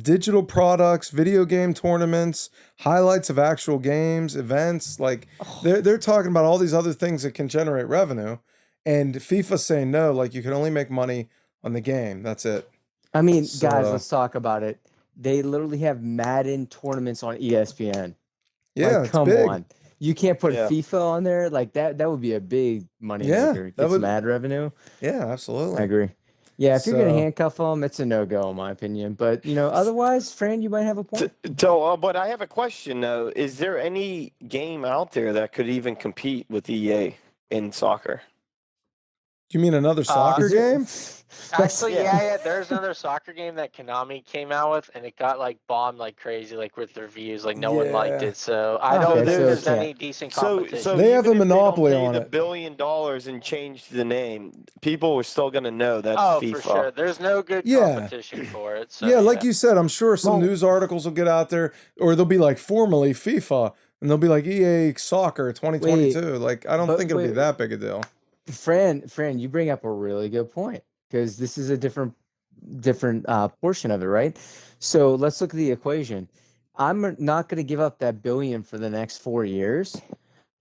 digital products, video game tournaments, highlights of actual games, events. Like they're talking about all these other things that can generate revenue, and FIFA's saying no, like you can only make money on the game. That's it. I mean, So- guys, let's talk about it. They literally have Madden tournaments on ESPN. Yeah, Like, it's come big. on. You can't put Yeah. FIFA on there like that. That would be a big money Yeah, maker. that Get would- some ad revenue. Yeah, I absolutely. agree. Yeah, if you're gonna So- handcuff them, it's a no-go in my opinion. But otherwise, Fran, you might have a point. So, but I have a question though. Is there any game out there that could even compete with EA in soccer? You mean another soccer Is it- game? Actually, Yeah. yeah, there's another soccer game that Konami came out with, and it got like bombed like crazy, like with the reviews, like no one liked Yeah. it. So I Okay, don't so think it there's can't. any decent So competition. They have even a if they don't monopoly pay on the it. $1 billion and change the name, people are still gonna know that's Oh, FIFA. for sure. There's no good Yeah. competition for it. So, Yeah, like you said, I'm sure some Well- news articles will get out there, or they'll be like formerly FIFA, and they'll be like EA Soccer 2022. Like, I don't but think it'll be wait. that big a deal. Fran, you bring up a really good point because this is a different portion of it, right? So let's look at the equation. I'm not going to give up that billion for the next 4 years,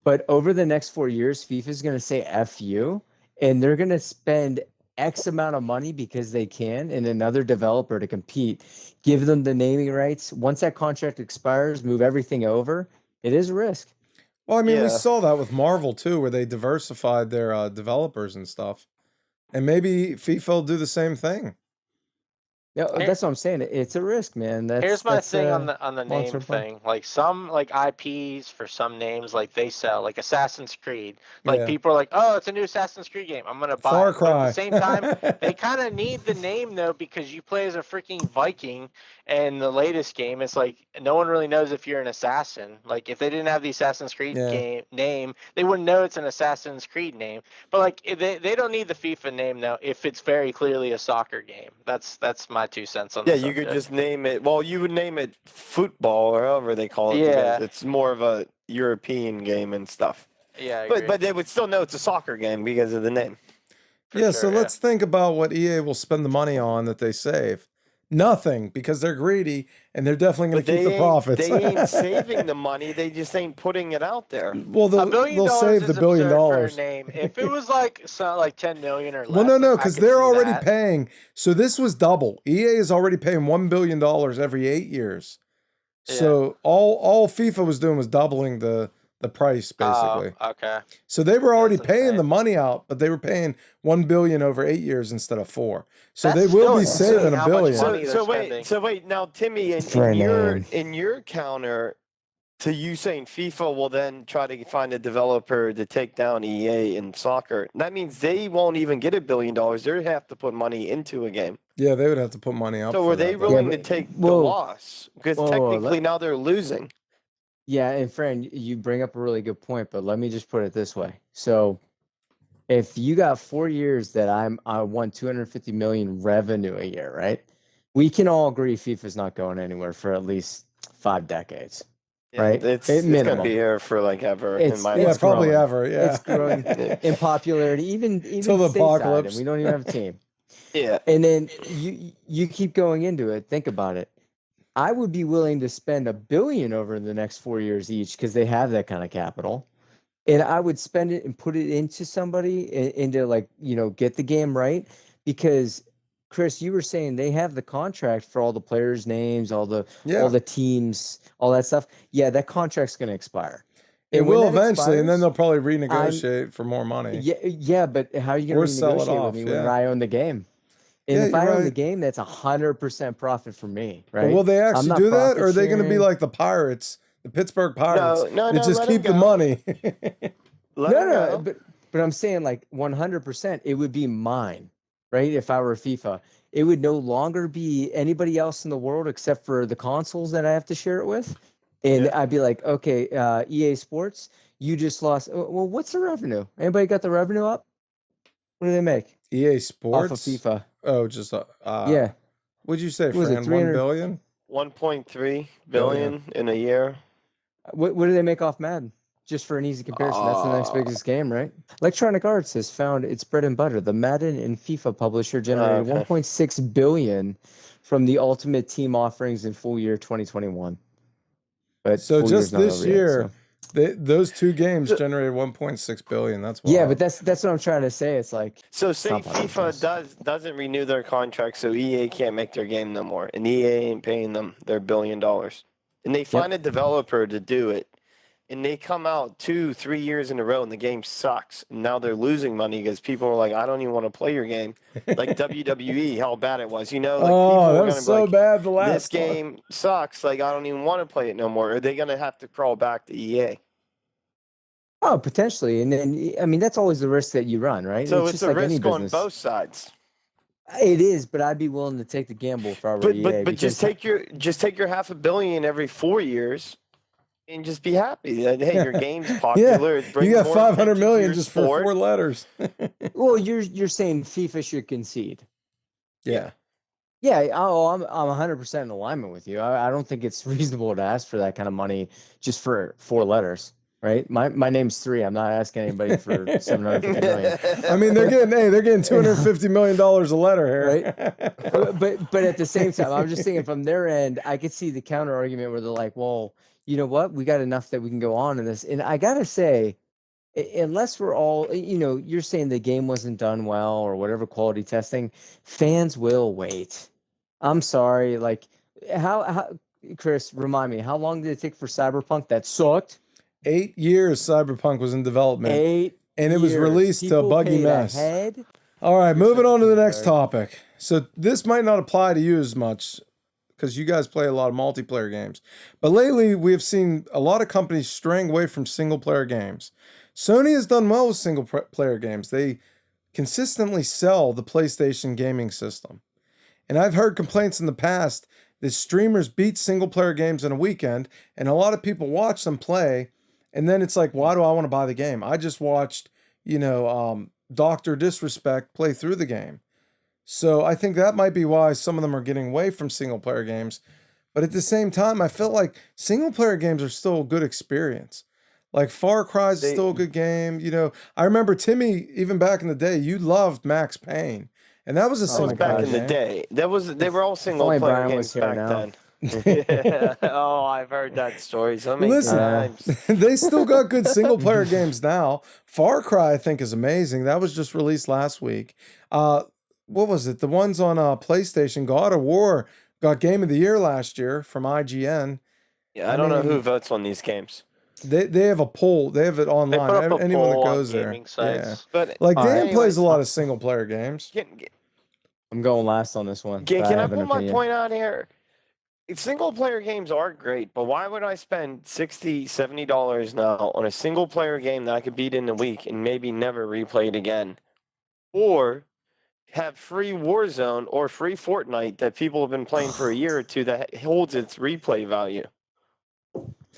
but over the next 4 years, FIFA is going to say "F you," and they're going to spend X amount of money because they can, and another developer to compete, give them the naming rights. Once that contract expires, move everything over. It is a risk. Well, I mean, we Yeah. saw that with Marvel too, where they diversified their developers and stuff. And maybe FIFA will do the same thing. Yeah, Here- that's what I'm saying. It's a risk, man. here's my That's thing on the name long-term plan. thing. Like some like IPs for some names, like they sell, like Assassin's Creed. Like Yeah. people are like, oh, it's a new Assassin's Creed game. I'm gonna buy Far it. But at Cry. the same time, they kind of need the name though, because you play as a freaking Viking, and the latest game, it's like no one really knows if you're an assassin. Like if they didn't have the Assassin's Creed Yeah. game name, they wouldn't know it's an Assassin's Creed name. But like they don't need the FIFA name though if it's very clearly a soccer game. That's my 2 cents on Yeah, the you could subject. just name it. Well, you would name it football or however they call it. Yeah. Because it's more of a European game and stuff. Yeah, I agree. But they would still know it's a soccer game because of the name. For Yeah, sure, so let's think about what EA will spend the money on that they save. Nothing, because they're greedy and they're definitely going But to keep the profits. they ain't saving the money. They just ain't putting it out there. Well, $1 billion they'll save is the $1 billion. absurd for a name. If it was like 10 million or less, Well, no, I because could they're see already that. paying. So this was double. EA is already paying $1 billion every 8 years. Yeah. So all FIFA was doing was doubling the price basically. Oh, okay. So they were already That's paying insane. the money out, but they were paying $1 billion over 8 years instead of 4. So That's they will still be insane saving how $1 much billion. money they're spending. So wait. Now, Timmy, For a name. in your counter to you saying FIFA will then try to find a developer to take down EA in soccer, that means they won't even get $1 billion. They have to put money into a game. Yeah, they would have to put money up. So for were they that, though. willing Yeah, to but- take the whoa. loss? Because Whoa, technically let- now they're losing. Yeah, and Fran, you bring up a really good point, but let me just put it this way. So if you got 4 years that I won 250 million revenue a year, right? We can all agree FIFA's not going anywhere for at least 5 decades. Right? It's At gonna minimum. be here for like ever. It's- in my Yeah, it's probably growing. ever. Yeah. It's growing in popularity, even Till the stateside, apocalypse. and we don't even have a team. Yeah. And then you keep going into it. Think about it. I would be willing to spend $1 billion over the next 4 years each because they have that kind of capital, and I would spend it and put it into somebody into get the game right. Because Chris, you were saying they have the contract for all the players' names, all the teams, all that stuff. Yeah, that contract's going to expire. It And when will that eventually, and then they'll expires, probably renegotiate for more money. yeah, but how are you Or going to sell it renegotiate off, with me when yeah. I own the game? And Yeah, if I you're own the right. game, that's 100% profit for me, But right? will they actually not do that, or profit are they going to be sharing. like the Pirates, the Pittsburgh Pirates? No, They just let 'em keep the go. money. Let 'em No, go. but I'm saying like 100%, it would be mine, right? If I were FIFA, it would no longer be anybody else in the world except for the consoles that I have to share it with. And Yeah. I'd be like, okay, EA Sports, you just lost. Well, what's the revenue? Anybody got the revenue up? What do they make EA off of Sports. FIFA? Oh, just Yeah, What'd you say, What was it, Fran? 300 $1 billion? 1.3 billion in a year. what do they make off Madden? Just for an easy comparison, that's the next biggest game, right? Electronic Arts has found its bread and butter. The Madden and FIFA publisher generated Okay. 1.6 billion from the Ultimate Team offerings in full year 2021. But So full just year's not this over yet, year, so- those 2 games generated 1.6 billion. That's wild. yeah, but that's what I'm trying to say. It's like So say Stop on FIFA this. doesn't renew their contract, so EA can't make their game no more, and EA ain't paying them their $1 billion, and they find a developer to do it, and they come out 2-3 years in a row and the game sucks. And now they're losing money because people are like, I don't even want to play your game. Like WWE, how bad it was. Like people Oh, that were was gonna be so like, bad the last this game sucks. Like I don't even want to play it no more. Are they gonna have to crawl back to EA? Oh, potentially. And then, I mean, that's always the risk that you run, right? So it's just a like any risk on business. both sides. It is, but I'd be willing to take the gamble if I were But EA. but just take your $500 million every 4 years and just be happy that hey, your game's popular. It brings You got more 500 attention to million your just sport. for 4 letters. Well, you're saying FIFA should concede. Yeah. Yeah, I'm 100% in alignment with you. I don't think it's reasonable to ask for that kind of money just for 4 letters, right? My name's 3. I'm not asking anybody for 750 million. I mean, they're getting $250 million a letter here. But at the same time, I'm just thinking from their end, I could see the counter argument where they're like, well, you know what? We got enough that we can go on in this. And I gotta say, unless we're all, you're saying the game wasn't done well or whatever quality testing, fans will wait. I'm sorry. Like, how, Chris, remind me, how long did it take for Cyberpunk? That sucked. 8 years Cyberpunk was in development. 8 And it was years. released to a People buggy paid mess. ahead. All right, moving on to the Sorry. next topic. So this might not apply to you as much because you guys play a lot of multiplayer games. But lately, we have seen a lot of companies straying away from single-player games. Sony has done well with single-player games. They consistently sell the PlayStation gaming system. And I've heard complaints in the past that streamers beat single-player games in a weekend, and a lot of people watch them play, and then it's like, why do I want to buy the game? I just watched, Dr. Disrespect play through the game. So I think that might be why some of them are getting away from single player games. But at the same time, I feel like single player games are still a good experience. Like Far Cry is still a good game. I remember Timmy, even back in the day, you loved Max Payne. And that was a That single was back player in the game. day. They were all single only player Brian games was here back now. then. Yeah. Oh, I've heard that story so many Listen, times. they still got good single player games now. Far Cry, I think, is amazing. That was just released last week. What was it? The ones on PlayStation, God of War, got Game of the Year last year from IGN. Yeah, I don't know who votes on these games. They have a poll. They have it They online. put up a Anyone that poll on goes there. gaming sites. But Like Dan anyways, plays a lot of single player games. I'm going last on this one. Can but I have an put my opinion. point out here? Single player games are great, but why would I spend $60, $70 now on a single player game that I could beat in a week and maybe never replay it again? Or have free Warzone or free Fortnite that people have been playing for a year or two that holds its replay value?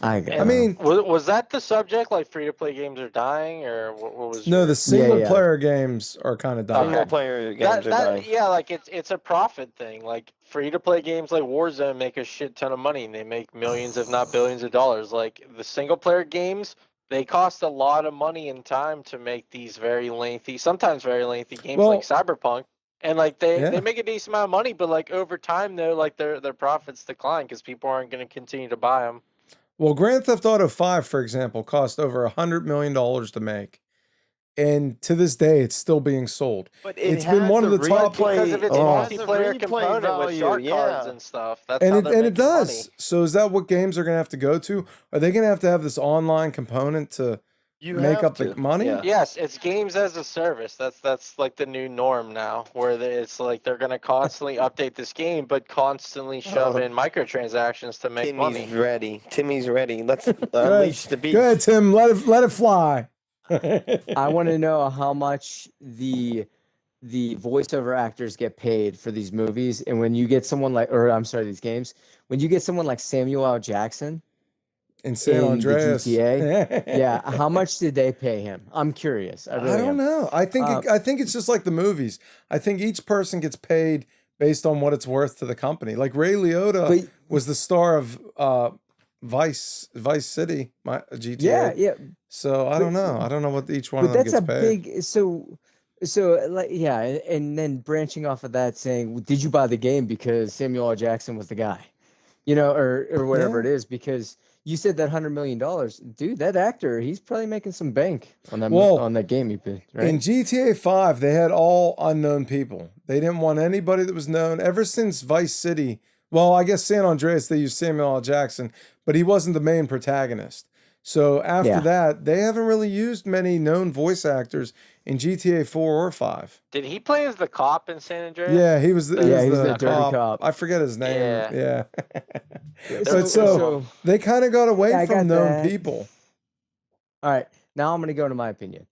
I mean, was that the subject? Like free to play games are dying, or what was? no, your- the single player games are kind of dying. Single player games are dying. Yeah, like it's a profit thing. Like free to play games like Warzone make a shit ton of money, and they make millions, if not billions, of dollars. Like the single player games, they cost a lot of money and time to make these very lengthy, sometimes very lengthy games like Cyberpunk. And like they make a decent amount of money, but like over time though, like their profits decline because people aren't going to continue to buy them. Well, Grand Theft Auto 5, for example, cost over $100 million to make. And to this day, it's still being sold. But it's been one of the top because of its multiplayer replay component value, with shark cards and stuff. That's and how it, they're and it making does. money. So is that what games are going to have to go to? Are they going to have this online component to make up the money? Yeah. Yes, it's games as a service. That's like the new norm now, where it's like they're going to constantly update this game, but constantly shove in microtransactions to make money. Timmy's ready. Let's unleash the beast. Go ahead, Tim. Let it fly. I want to know how much the voiceover actors get paid for these movies, and when you get someone these games, when you get someone like Samuel L. Jackson in San Andreas, the GTA, yeah, how much did they pay him? I'm curious. I don't know. I think it's just like the movies. I think each person gets paid based on what it's worth to the company. Like Ray Liotta was the star of Vice City, GTA. Yeah. So I don't know. I don't know what each one of them gets paid. But that's a big so like and then branching off of that, saying, did you buy the game because Samuel L. Jackson was the guy, or whatever it is? Because you said that $100 million, dude. That actor, he's probably making some bank on that game he played. Right? In GTA 5, they had all unknown people. They didn't want anybody that was known. Ever since Vice City, well, I guess San Andreas, they used Samuel L. Jackson, but he wasn't the main protagonist. So after Yeah. that, they haven't really used many known voice actors in GTA 4 or 5. Did he play as the cop in San Andreas? Yeah, he was Yeah, he's the the dirty cop. cop. I forget his name. Yeah. Yeah. Yeah, But so they kind of got away Yeah, I from got known that. people. All right, now I'm going to go to my opinion.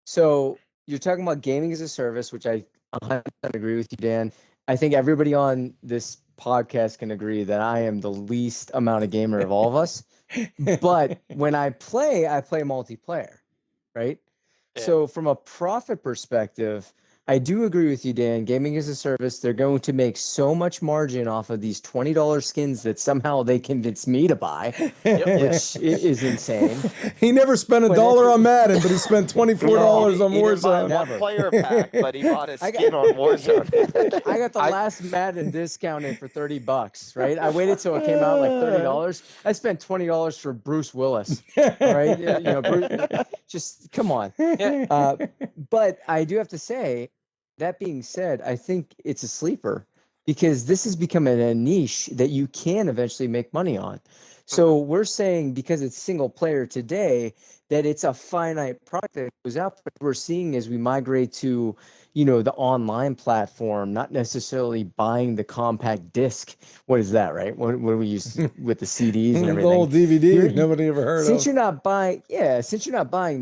So you're talking about gaming as a service, which I 100% agree with you, Dan. I think everybody on this podcast can agree that I am the least amount of gamer of all of us. But when I play multiplayer, right? Yeah. So from a profit perspective, I do agree with you, Dan. Gaming as a service, they're going to make so much margin off of these $20 skins that somehow they convinced me to buy, which is insane. He never spent When $1 it- on Madden, but he spent $24 on He didn't buy Warzone. one Never. player pack, but he bought a I skin on Warzone. I got the last Madden discounted for $30, right? I waited till it came out like $30. I spent $20 for Bruce Willis, right? You know, Bruce, just come on. But I do have to say, that being said, I think it's a sleeper because this is becoming a niche that you can eventually make money on. So we're saying because it's single player today that it's a finite product that goes out. But we're seeing as we migrate to, you know, the online platform, not necessarily buying the compact disc. What is that, right? What do we use with the CDs and The everything? old DVD You're- nobody ever heard Since of. you're not buying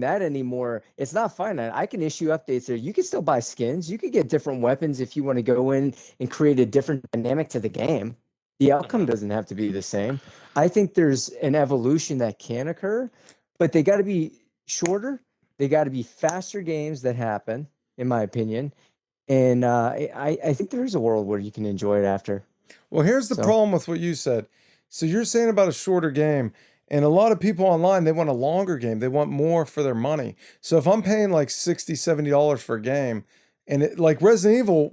that anymore, it's not finite. I can issue updates there. You can still buy skins. You could get different weapons if you want to go in and create a different dynamic to the game. The outcome doesn't have to be the same. I think there's an evolution that can occur, but they got to be shorter. They got to be faster games that happen, in my opinion. And I think there is a world where you can enjoy it after. Well, here's the So- problem with what you said. So you're saying about a shorter game, and a lot of people online, they want a longer game. They want more for their money. So if I'm paying like $60, $70 for a game, and it, like Resident Evil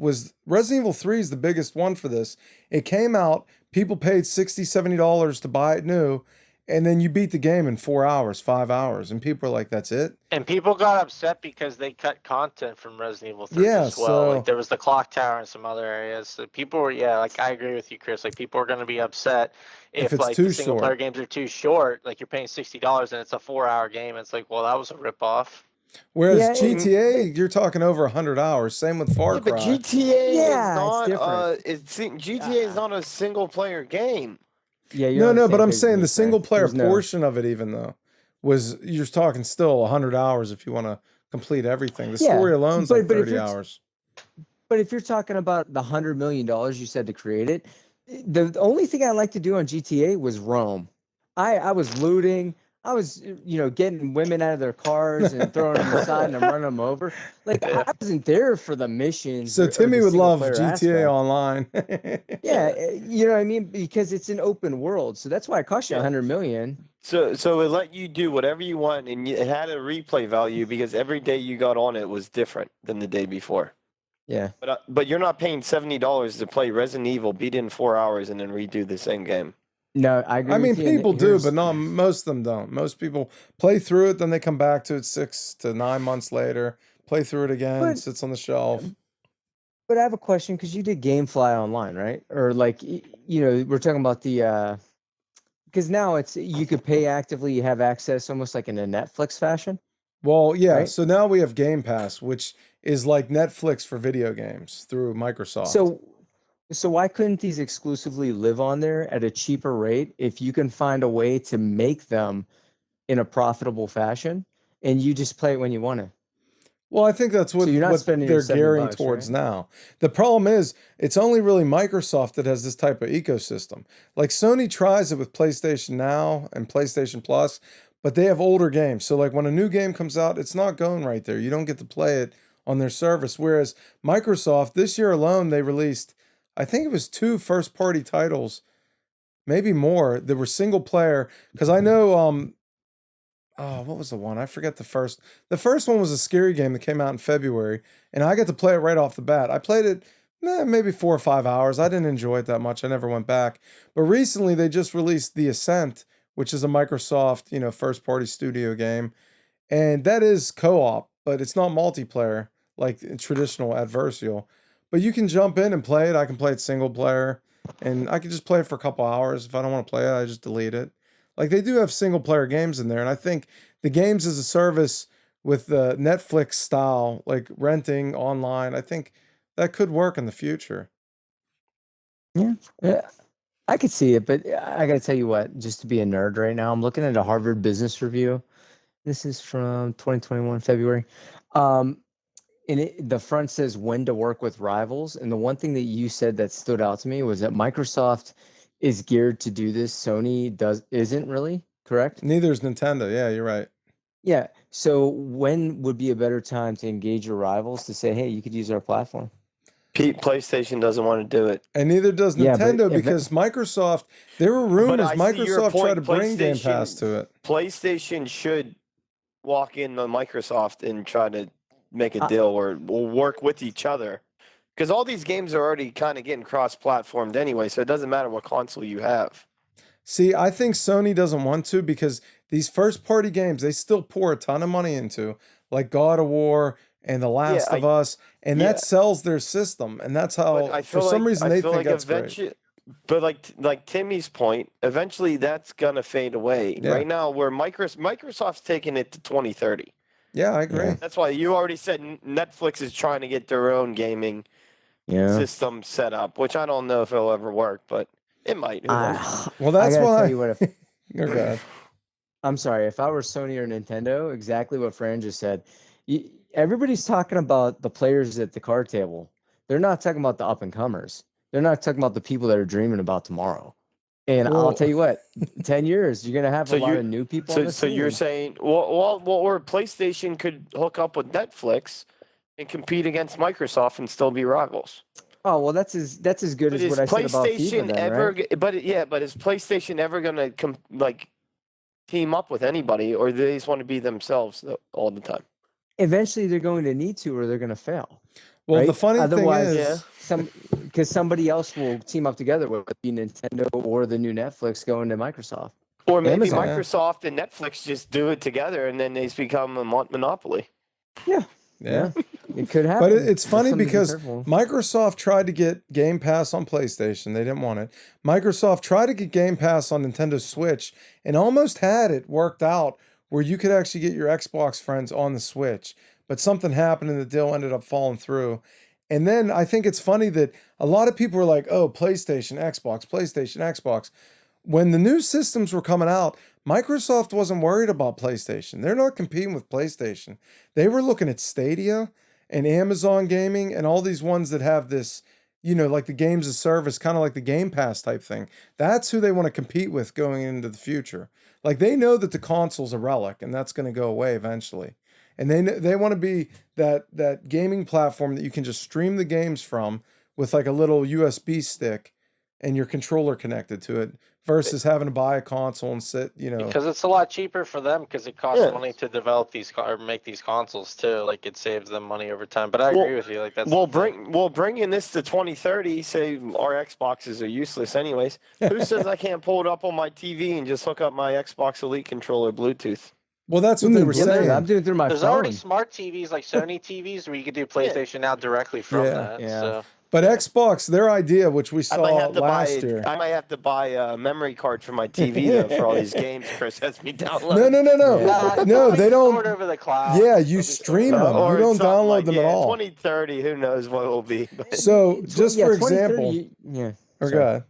3 is the biggest one for this. It came out, people paid $60, $70 to buy it new, and then you beat the game in 4 hours, 5 hours, and people are like, that's it? And people got upset because they cut content from Resident Evil 3 Yeah, as well. so- Like there was the clock tower and some other areas. So people were, like I agree with you, Chris. Like people are going to be upset If if it's like too the single player short. games are too short. Like you're paying $60 and it's a 4-hour game. It's like, well, that was a ripoff. Whereas Yeah, GTA, you're talking over 100 hours. Same with Far Yeah, Cry. but GTA Yeah, is not. different. GTA is not a single player game. Yeah, you're No, on the no, same but I'm page as saying me, the Frank. single player There's no- portion of it, even though, was you're talking still 100 hours if you want to complete everything. The Yeah, story alone's but- like but if 30 you're hours. But if you're talking about the $100 million you said to create it, the only thing I like to do on GTA was roam. I was looting. I was, getting women out of their cars and throwing them aside and running them over. Like I wasn't there for the missions. So or Timmy the would love single-player GTA aspect. Online. Yeah, you know what I mean? Because it's an open world. So that's why it cost you 100 million. So it let you do whatever you want, and it had a replay value because every day you got on it was different than the day before. Yeah. But you're not paying $70 to play Resident Evil, beat it in 4 hours, and then redo the same game. No, I agree. I mean, with you, and people do, here's- but not most of them don't. Most people play through it, then they come back to it 6 to 9 months later, play through it again, But- sits on the shelf. But I have a question because you did GameFly online, right? Or like, we're talking about the because now it's you could pay actively, you have access almost like in a Netflix fashion. Well, yeah. Right? So now we have Game Pass, which is like Netflix for video games through Microsoft. So why couldn't these exclusively live on there at a cheaper rate if you can find a way to make them in a profitable fashion and you just play it when you want to? Well, I think that's what, So you're not what spending your they're $70, gearing towards right? now. The problem is, it's only really Microsoft that has this type of ecosystem. Like Sony tries it with PlayStation Now and PlayStation Plus, but they have older games. So like when a new game comes out, it's not going right there. You don't get to play it on their service. Whereas Microsoft, this year alone, they released, I think it was 2 first-party titles, maybe more, that were single player. Because I know what was the one? I forget the first. The first one was a scary game that came out in February, and I got to play it right off the bat. I played it maybe 4 or 5 hours. I didn't enjoy it that much. I never went back. But recently, they just released The Ascent, which is a Microsoft, first-party studio game, and that is co-op, but it's not multiplayer like traditional adversarial. But you can jump in and play it. I can play it single player, and I can just play it for a couple hours. If I don't want to play it, I just delete it. Like they do have single player games in there, and I think the games as a service with the Netflix style, like renting online, I think that could work in the future. Yeah, I could see it, but I got to tell you what, just to be a nerd right now, I'm looking at a Harvard Business Review. This is from 2021 February. Um, and the front says when to work with rivals. And the one thing that you said that stood out to me was that Microsoft is geared to do this. Sony isn't really, correct? Neither is Nintendo. Yeah, you're right. Yeah. So when would be a better time to engage your rivals to say, hey, you could use our platform? PlayStation doesn't want to do it. And neither does Yeah, but Nintendo if it- because Microsoft, there were rumors I see your Microsoft tried point. to bring Game PlayStation- Pass to it. PlayStation should walk in on Microsoft and try to make a deal or work with each other. Because all these games are already kind of getting cross-platformed anyway, so it doesn't matter what console you have. See, I think Sony doesn't want to because these first party games they still pour a ton of money into, like God of War and The Last of Us, and that sells their system, and that's how for some reason they think that's great. But like Timmy's point, eventually that's gonna fade away. Yeah. Right now, where Microsoft's taking it to 2030. Yeah, I agree. Yeah. That's why you already said Netflix is trying to get their own gaming system set up, which I don't know if it'll ever work, but it might. Who knows? Well, that's I gotta why. tell you what, if, Okay. I'm sorry, if I were Sony or Nintendo, exactly what Fran just said. Everybody's talking about the players at the card table. They're not talking about the up and comers. They're not talking about the people that are dreaming about tomorrow. And Well- I'll tell you what, 10 years, you're gonna have So a lot you're- of new people. on the So you're scene. saying, or PlayStation could hook up with Netflix and compete against Microsoft and still be rivals. Oh well, that's as good But as is what I said about FIFA. PlayStation Then, ever? right? But is PlayStation ever gonna team up with anybody, or do they just want to be themselves all the time? Eventually, they're going to need to, or they're going to fail. Well, right? the funny Otherwise, thing is, because somebody else will team up together, whether it be Nintendo or the new Netflix going to Microsoft. Or maybe Amazon. Microsoft and Netflix just do it together, and then they just become a monopoly. yeah. It could happen. But it's That's funny something to be because careful of. Microsoft tried to get Game Pass on PlayStation. They didn't want it. Microsoft tried to get Game Pass on Nintendo Switch and almost had it worked out where you could actually get your Xbox friends on the Switch. But something happened and the deal ended up falling through. And then I think it's funny that a lot of people were like, oh, PlayStation, Xbox. When the new systems were coming out, Microsoft wasn't worried about PlayStation. They're not competing with PlayStation. They were looking at Stadia and Amazon Gaming and all these ones that have this, like the games of service, kind of like the Game Pass type thing. That's who they want to compete with going into the future. Like they know that the console's a relic and that's going to go away eventually. And they want to be that gaming platform that you can just stream the games from with like a little USB stick and your controller connected to it versus having to buy a console and sit, Because it's a lot cheaper for them because it costs money to develop or make these consoles too. Like it saves them money over time. But I agree with you. Like that's bringing this to 2030. Say our Xboxes are useless anyways. Who says I can't pull it up on my TV and just hook up my Xbox Elite controller Bluetooth? Well, that's what they were saying. I'm doing it through my There's phone. already smart TVs like Sony TVs where you can do PlayStation now directly from that. Yeah. So. But Xbox, their idea, which we I might saw have to last year. I might have to buy a memory card for my TV though, for all these games Chris has me download. No. No, they don't. Stored over the cloud. Yeah, you stream them. Or You don't something download like, them at all. 2030, who knows what it will be. So, just for 2030, example, yeah. or Sorry. go ahead.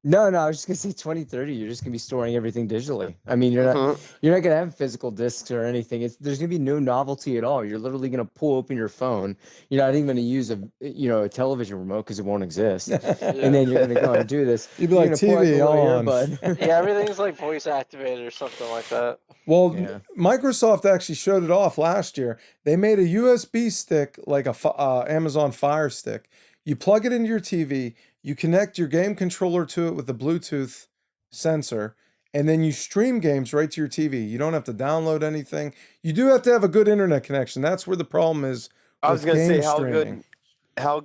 No, I was just gonna say 2030. You're just gonna be storing everything digitally. I mean, you're not gonna have physical discs or anything. There's gonna be no novelty at all. You're literally gonna pull open your phone. You're not even gonna use a television remote because it won't exist. And then you're gonna go and do this. You'd be You're like, gonna pull out the TV little on. earbud. Yeah, everything's like voice activated or something like that. Well, Yeah. Microsoft actually showed it off last year. They made a USB stick, like a Amazon Fire Stick. You plug it into your TV, you connect your game controller to it with a Bluetooth sensor, and then you stream games right to your TV. You don't have to download anything. You do have to have a good internet connection. That's where the problem is. I was with gonna say game how streaming.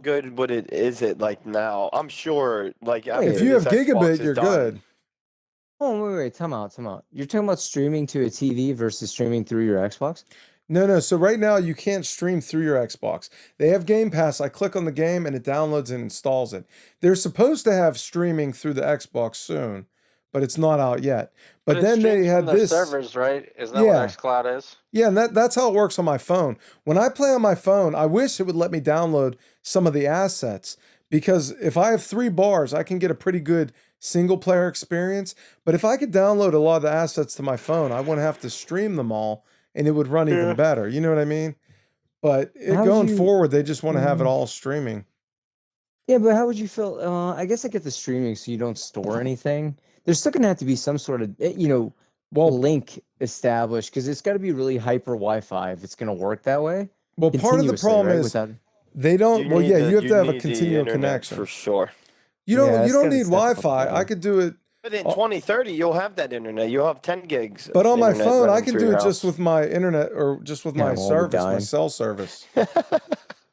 good is it like now? I'm sure like after If you have this Xbox gigabit, is you're done- good. Oh, wait, time out. You're talking about streaming to a TV versus streaming through your Xbox? No. So right now you can't stream through your Xbox. They have Game Pass. I click on the game and it downloads and installs it. They're supposed to have streaming through the Xbox soon, but it's not out yet. But it then they streams had from their this servers, right? Isn't that Yeah. what xCloud is? Yeah, and that's how it works on my phone. When I play on my phone, I wish it would let me download some of the assets, because if I have 3 bars, I can get a pretty good single player experience. But if I could download a lot of the assets to my phone, I wouldn't have to stream them all, and it would run Yeah. even better. You know what I mean? But How would going you- forward, they just want to have it Mhm. all streaming. Yeah, but how would you feel? I guess I get the streaming, so you don't store anything. There's still gonna have to be some sort of, Well, link established, because it's got to be really hyper Wi-Fi if it's gonna work that way. part of the continuously, problem right? is Without, they don't. Well, need yeah, the- you have to have a need the continual internet connection. for sure. You don't. Yeah, you it's don't gotta need step up Wi-Fi. there. I could do it. But in Oh. 2030, you'll have that internet. You'll have 10 gigs. But of on my internet phone, I running can through do your it just house. with my internet or just with Yeah, my well, we're service, my dying. cell service.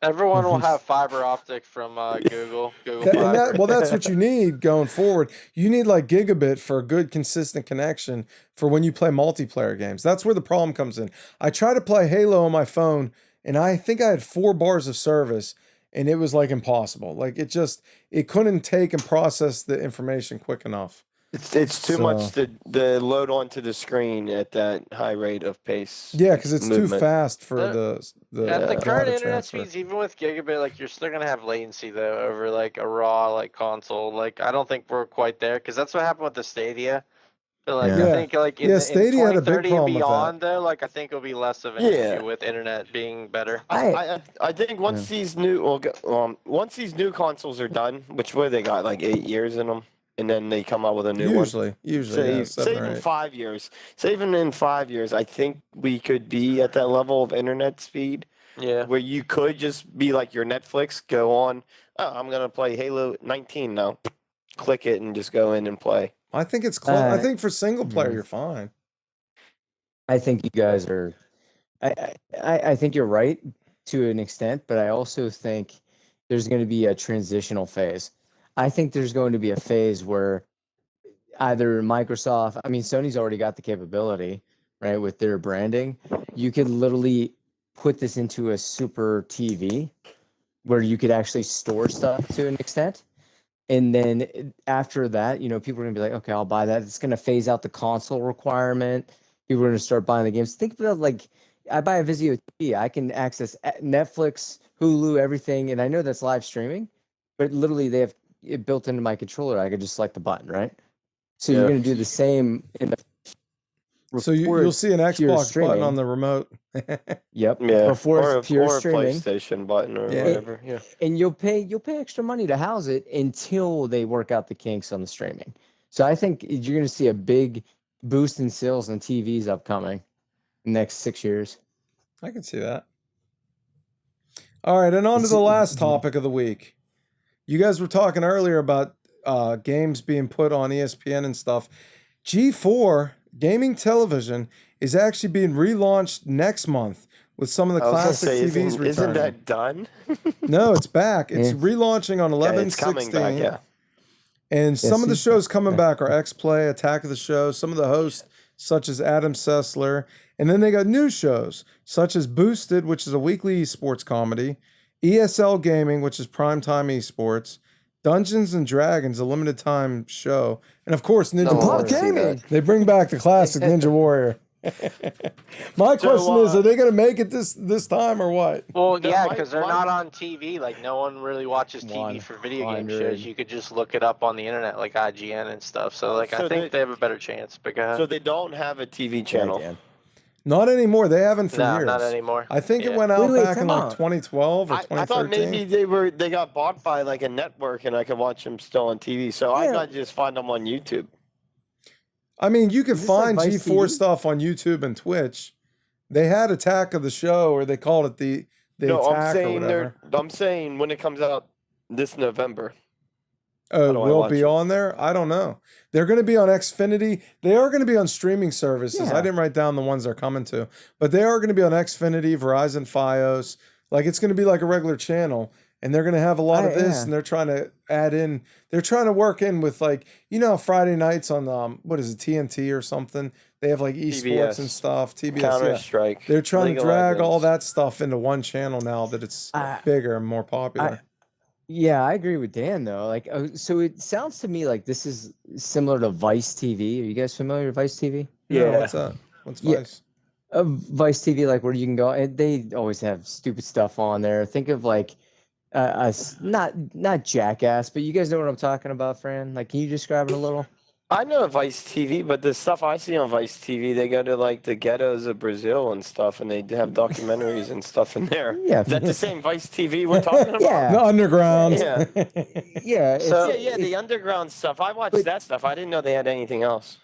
Everyone will have fiber optic from Google. Google And Fiber. that's what you need going forward. You need like gigabit for a good, consistent connection for when you play multiplayer games. That's where the problem comes in. I tried to play Halo on my phone, and I think I had 4 bars of service, and it was like impossible. Like it couldn't take and process the information quick enough. It's too So- much to load onto the screen at that high rate of pace. Yeah, because it's too movement. fast for The- the At the data current internet transfer. speeds, even with gigabit, like you're still gonna have latency though over like a raw like console. Like I don't think we're quite there, because that's what happened with the Stadia. But like Yeah. I think like in, Yeah, in Stadia had a big 2030 and problem with that. beyond though, like I think it'll be less of an Yeah. issue with internet being better. I think once these new once these new consoles are done, which way they got like 8 years in them, and then they come out with a new one. Usually, yeah, Say 7 or in 8. 5 years. Say even in 5 years, I think we could be at that level of internet speed Yeah. where you could just be like your Netflix, go on. Oh, I'm gonna play Halo 19 now. Click it and just go in and play. I think it's close. I Uh, think for single player, mhm. you're fine. I think you guys are. I think you're right to an extent, but I also think there's going to be a transitional phase. I think there's going to be a phase where either Microsoft, I mean, Sony's already got the capability, right, with their branding. You could literally put this into a super TV where you could actually store stuff to an extent. And then after that, people are going to be like, okay, I'll buy that. It's going to phase out the console requirement. People are going to start buying the games. Think about like, I buy a Vizio TV. I can access Netflix, Hulu, everything. And I know that's live streaming, but literally they have it built into my controller. I could just select the button, right? So you're Yeah. going to do the same in the So before you'll it's see an pure Xbox button streaming. on the remote. Yep. Yeah. Before or it's pure or a streaming. PlayStation button or Yeah. whatever. Yeah. And you'll pay extra money to house it until they work out the kinks on the streaming. So I think you're going to see a big boost in sales on TVs upcoming next 6 years. I can see that. All right, and on to It's- the last topic of the week. You guys were talking earlier about games being put on ESPN and stuff. G4 gaming television is actually being relaunched next month with some of the I was gonna classic say, TVs isn't returning. that done? No, it's back. It's Yeah. relaunching on Yeah, 11 it's coming back. Yeah. And some of the it's- shows coming back are X-Play, Attack of the Show, some of the hosts, such as Adam Sessler. And then they got new shows, such as Boosted, which is a weekly esports comedy, ESL Gaming, which is primetime esports, Dungeons and Dragons, a limited time show, and of course, Ninja No, I Warrior. wanna see that. They bring back the classic Ninja Warrior. My question is, are they going to make it this time or what? Well, No, yeah, my- because they're my- not on TV. Like no one really watches TV for video game 100. shows. You could just look it up on the internet, like IGN and stuff. So like So I think they have a better chance. But go ahead. So they don't have a TV channel. Yeah, Not anymore. They haven't for No, years. not anymore. I think it Yeah. went out Wait, back in time like out. 2012 or I thought 2013. maybe they got bought by like a network and I could watch them still on TV. So I Yeah. got to just find them on YouTube. I mean, you can Is this like find Vice G4 TV? stuff on YouTube and Twitch. They had Attack of the Show, or they called it the No, Attack I'm or saying whatever. I'm saying when it comes out this November. Oh, how do I will it watch be it? on there? I don't know. They're going to be on Xfinity. They are going to be on streaming services. Yeah. I didn't write down the ones they're coming to, but they are going to be on Xfinity, Verizon, Fios. Like it's going to be like a regular channel, and they're going to have a lot of this, yeah. and they're trying to add in. They're trying to work in with like how Friday nights on what is it, TNT or something. They have like esports and TBS. stuff. TBS. Counter Yeah. Strike. They're trying League to of drag all Legends. that stuff into one channel now that it's I- bigger and more popular. Yeah, I agree with Dan though. Like, so it sounds to me like this is similar to Vice TV. Are you guys familiar with Vice TV? No, Yeah. what's up? What's Yeah. Vice? Vice TV, like where you can go, and they always have stupid stuff on there. Think of like, not Jackass, but you guys know what I'm talking about, Fran. Like, can you describe it a little? I know Vice TV, but the stuff I see on Vice TV, they go to like the ghettos of Brazil and stuff, and they have documentaries and stuff in there. Yeah. Is that the same Vice TV we're talking about? Yeah. The underground. Yeah. Yeah. So- Yeah, the underground stuff. I watched But- that stuff. I didn't know they had anything else.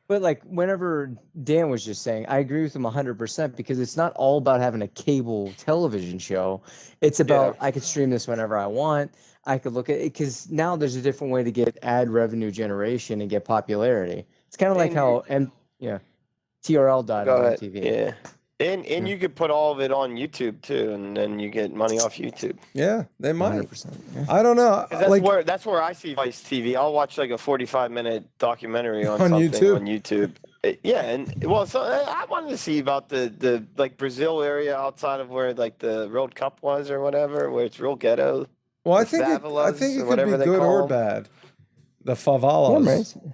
But like whenever Dan was just saying, I agree with him 100% because it's not all about having a cable television show. It's about I could stream this whenever I want. I could look at it because now there's a different way to get ad revenue generation and get popularity. It's kind of like And how TRL died Go on ahead. TV. Yeah. And you could put all of it on YouTube too, and then you get money off YouTube. Yeah, they might. 100%. Yeah. I don't know. 'Cause Like, that's where I see Vice TV. I'll watch like a 45-minute documentary on On something YouTube? on YouTube. Yeah, and well, so I wanted to see about the like Brazil area outside of where like the World Cup was or whatever, where it's real ghetto. well, I the think I favelas think or it could whatever be they good call or 'em. bad. The Yeah, favelas. right.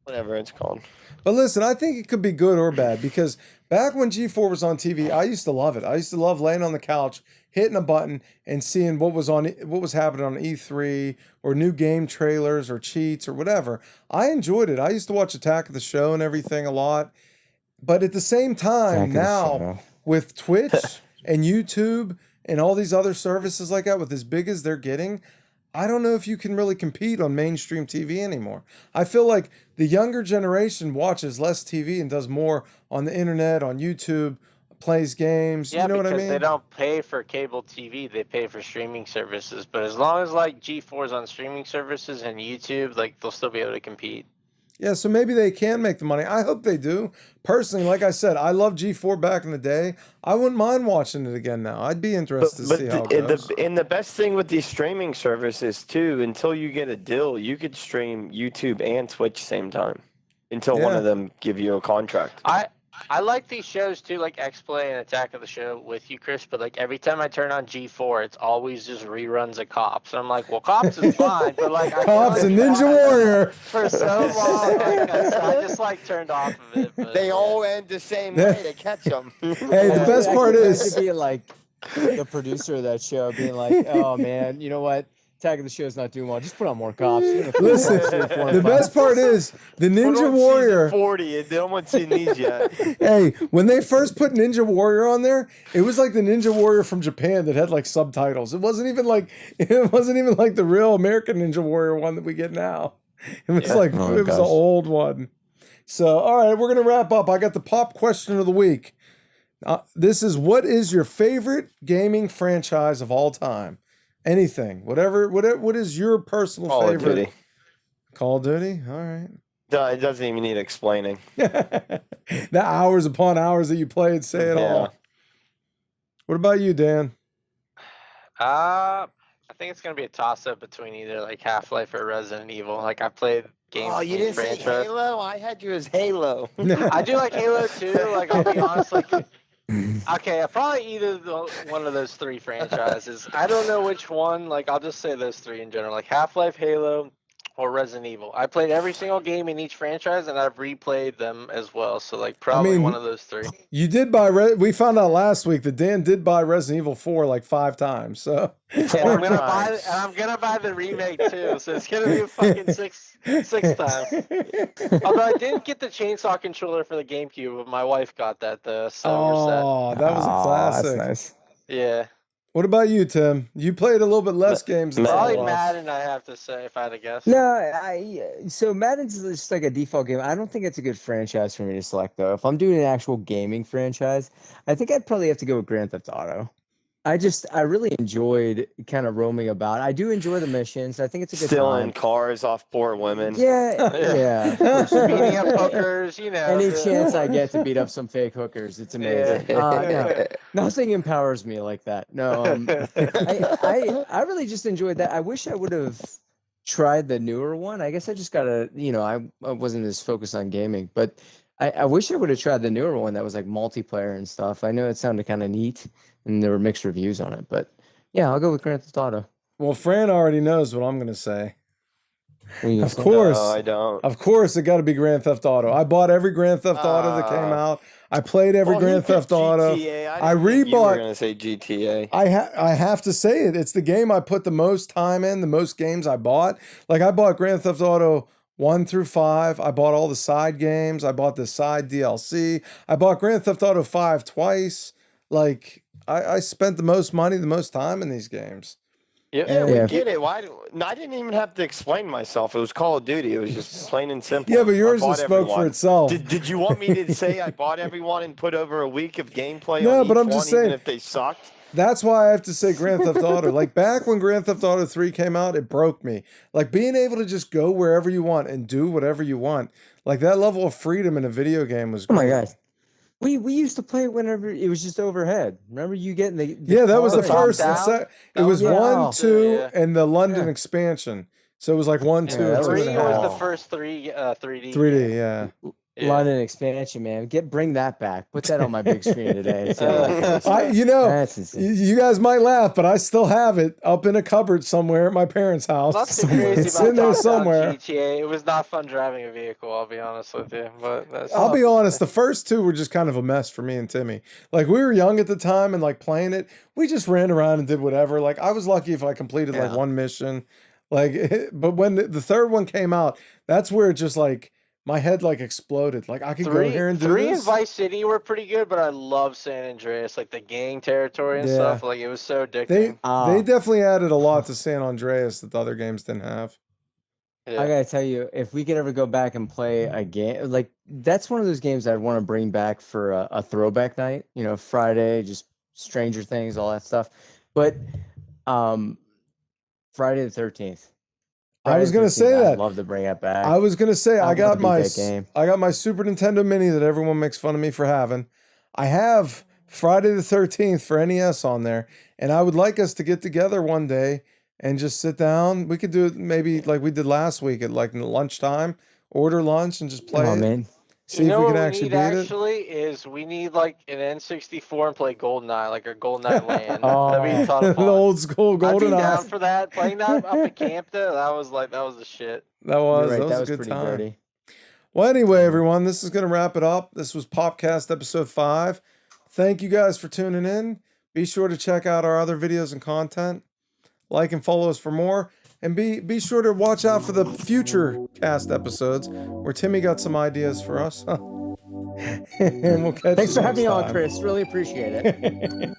Whatever it's called. But listen, I think it could be good or bad because back when G4 was on TV, I used to love it. I used to love laying on the couch, hitting a button, and seeing what was happening on E3 or new game trailers or cheats or whatever. I enjoyed it. I used to watch Attack of the Show and everything a lot. But at the same time, Attack of the now Show. with Twitch and YouTube and all these other services like that, with as big as they're getting, I don't know if you can really compete on mainstream TV anymore. I feel like the younger generation watches less TV and does more on the internet, on YouTube, plays games. Yeah, You know what because I mean? they don't pay for cable TV; they pay for streaming services. But as long as like G4's on streaming services and YouTube, like they'll still be able to compete. Yeah, so maybe they can make the money. I hope they do. Personally, like I said, I loved G4 back in the day. I wouldn't mind watching it again now. I'd be interested to see how it goes. And the best thing with these streaming services too, until you get a deal, you could stream YouTube and Twitch same time until one Yeah. of them give you a contract. I like these shows too, like X-Play and Attack of the Show with you, Chris. But like every time I turn on G4, it's always just reruns of Cops. And I'm like, well, Cops is fine, but like I Cops and Ninja Warrior. for so long, like, I just like turned off of it. But, They all end the same way to catch them. Hey, the best I part could is imagine being like the producer of that show, being like, "Oh man, you know what? Attack of the Show's not doing well. Just put on more cops." Listen, the best part is the Ninja Warrior. 40, and they don't want to see these yet. Hey, when they first put Ninja Warrior on there, it was like the Ninja Warrior from Japan that had like subtitles. It wasn't even like the real American Ninja Warrior one that we get now. It was Yeah. like Oh, it was an gosh. old one. So, all right, we're gonna wrap up. I got the pop question of the week. This is: what is your favorite gaming franchise of all time? Anything, whatever. What is your personal Call of favorite? Duty. Call of Duty. All right. It doesn't even need explaining. The hours upon hours that you played say it Yeah. all. What about you, Dan? I think it's gonna be a toss-up between either like Half-Life or Resident Evil. Like I played games. Oh, you didn't say Halo? I had you as Halo. I do like Halo too. Like I'll be honest, like okay, probably either one of those three franchises. I don't know which one. Like I'll just say those three in general, like Half-Life, Halo, or Resident Evil. I played every single game in each franchise, and I've replayed them as well. So like probably mean, one of those three. You did buy. We found out last week that Dan did buy Resident Evil 4 like 5 times. So And I'm gonna buy the remake too. So it's gonna be a fucking sixth time. Although I didn't get the chainsaw controller for the GameCube, but my wife got that though. So we're set. oh, that was a Aw, classic. That's nice. Yeah. What about you, Tim? You played a little bit less games than Probably all of us. Madden, I have to say, if I had to guess. No, so Madden's just like a default game. I don't think it's a good franchise for me to select though. If I'm doing an actual gaming franchise, I think I'd probably have to go with Grand Theft Auto. I really enjoyed kind of roaming about. I do enjoy the missions. I think it's a good Stealing time. cars off poor women. Yeah, yeah. Beating up hookers, you know. Any chance I get to beat up some fake hookers, it's amazing. No, nothing empowers me like that. No, I really just enjoyed that. I wish I would have tried the newer one. I guess I just gotta, I wasn't as focused on gaming, but I wish I would have tried the newer one that was like multiplayer and stuff. I know it sounded kind of neat, and there were mixed reviews on it, but yeah, I'll go with Grand Theft Auto. Well, Fran already knows what I'm gonna say. What are you gonna Of say? course. No, I don't. Of course, it got to be Grand Theft Auto. I bought every Grand Theft Auto that came out. I played every Well, he Grand picked Theft Auto. GTA. I didn't think you were rebought. gonna say GTA. I have to say it. It's the game I put the most time in, the most games I bought. Like I bought Grand Theft Auto 1 through 5. I bought all the side games. I bought the side DLC. I bought Grand Theft Auto 5 twice. Like I spent the most money, the most time in these games. Yep. Yeah, we Yeah. get it. Why? I didn't even have to explain myself. It was Call of Duty. It was just plain and simple. Yeah, but I yours bought just spoke for everyone. itself. Did you want me to say I bought everyone and put over a week of gameplay No, on but each I'm just one, even saying- if they sucked? That's why I have to say Grand Theft Auto. Like back when Grand Theft Auto 3 came out, it broke me. Like being able to just go wherever you want and do whatever you want. Like that level of freedom in a video game was Oh great. my god. We used to play it whenever it was just overhead. Remember you getting the Yeah, that was the car and- first. down? It That was was the 1, first, 2, yeah. and the London Yeah. expansion. So it was like 1, 2, Yeah, and that 2 was- and a 3 was half. the first 3D. 3D, game. yeah. Yeah. London expansion, man. Bring that back. Put that on my big screen today. See how that goes. You know, That's insane. you guys might laugh, but I still have it up in a cupboard somewhere at my parents' house. Not too crazy It's about in there top-down somewhere. GTA. It was not fun driving a vehicle. I'll be honest with you, but that's I'll be honest, the first 2 were just kind of a mess for me and Timmy. Like we were young at the time and like playing it, we just ran around and did whatever. Like I was lucky if I completed like Yeah. one mission. Like but when the third one came out, that's where it just like my head like exploded. Like I could go here and do three and this. Vice City were pretty good, but I love San Andreas, like the gang territory and Yeah. stuff. Like it was so addicting. They definitely added a lot to San Andreas that the other games didn't have. Yeah. I gotta tell you, if we could ever go back and play a game, like that's one of those games I'd want to bring back for a throwback night. You know, Friday, just Stranger Things, all that stuff. But Friday the 13th. I was gonna say that. I'd love to bring that back. I was gonna say I I'd got love to beat my that game. I got my Super Nintendo Mini that everyone makes fun of me for having. I have Friday the 13th for NES on there, and I would like us to get together one day and just sit down. We could do it maybe like we did last week at like lunchtime, order lunch and just play Come on, it. man. See You if know we what can we actually need beat it. actually is we need like an N64 and play GoldenEye, like our GoldenEye LAN. Oh. That'd be a ton The of fun. old school I'd be golden down eye. for that. Playing that up at camp though, that was the shit. That You're was right, that was a good pretty time. dirty. Well, anyway, everyone, this is going to wrap it up. This was Popcast episode 5. Thank you guys for tuning in. Be sure to check out our other videos and content. Like and follow us for more. And be sure to watch out for the future cast episodes where Timmy got some ideas for us. And we'll catch Thanks you for having me next on, time. Chris. Really appreciate it.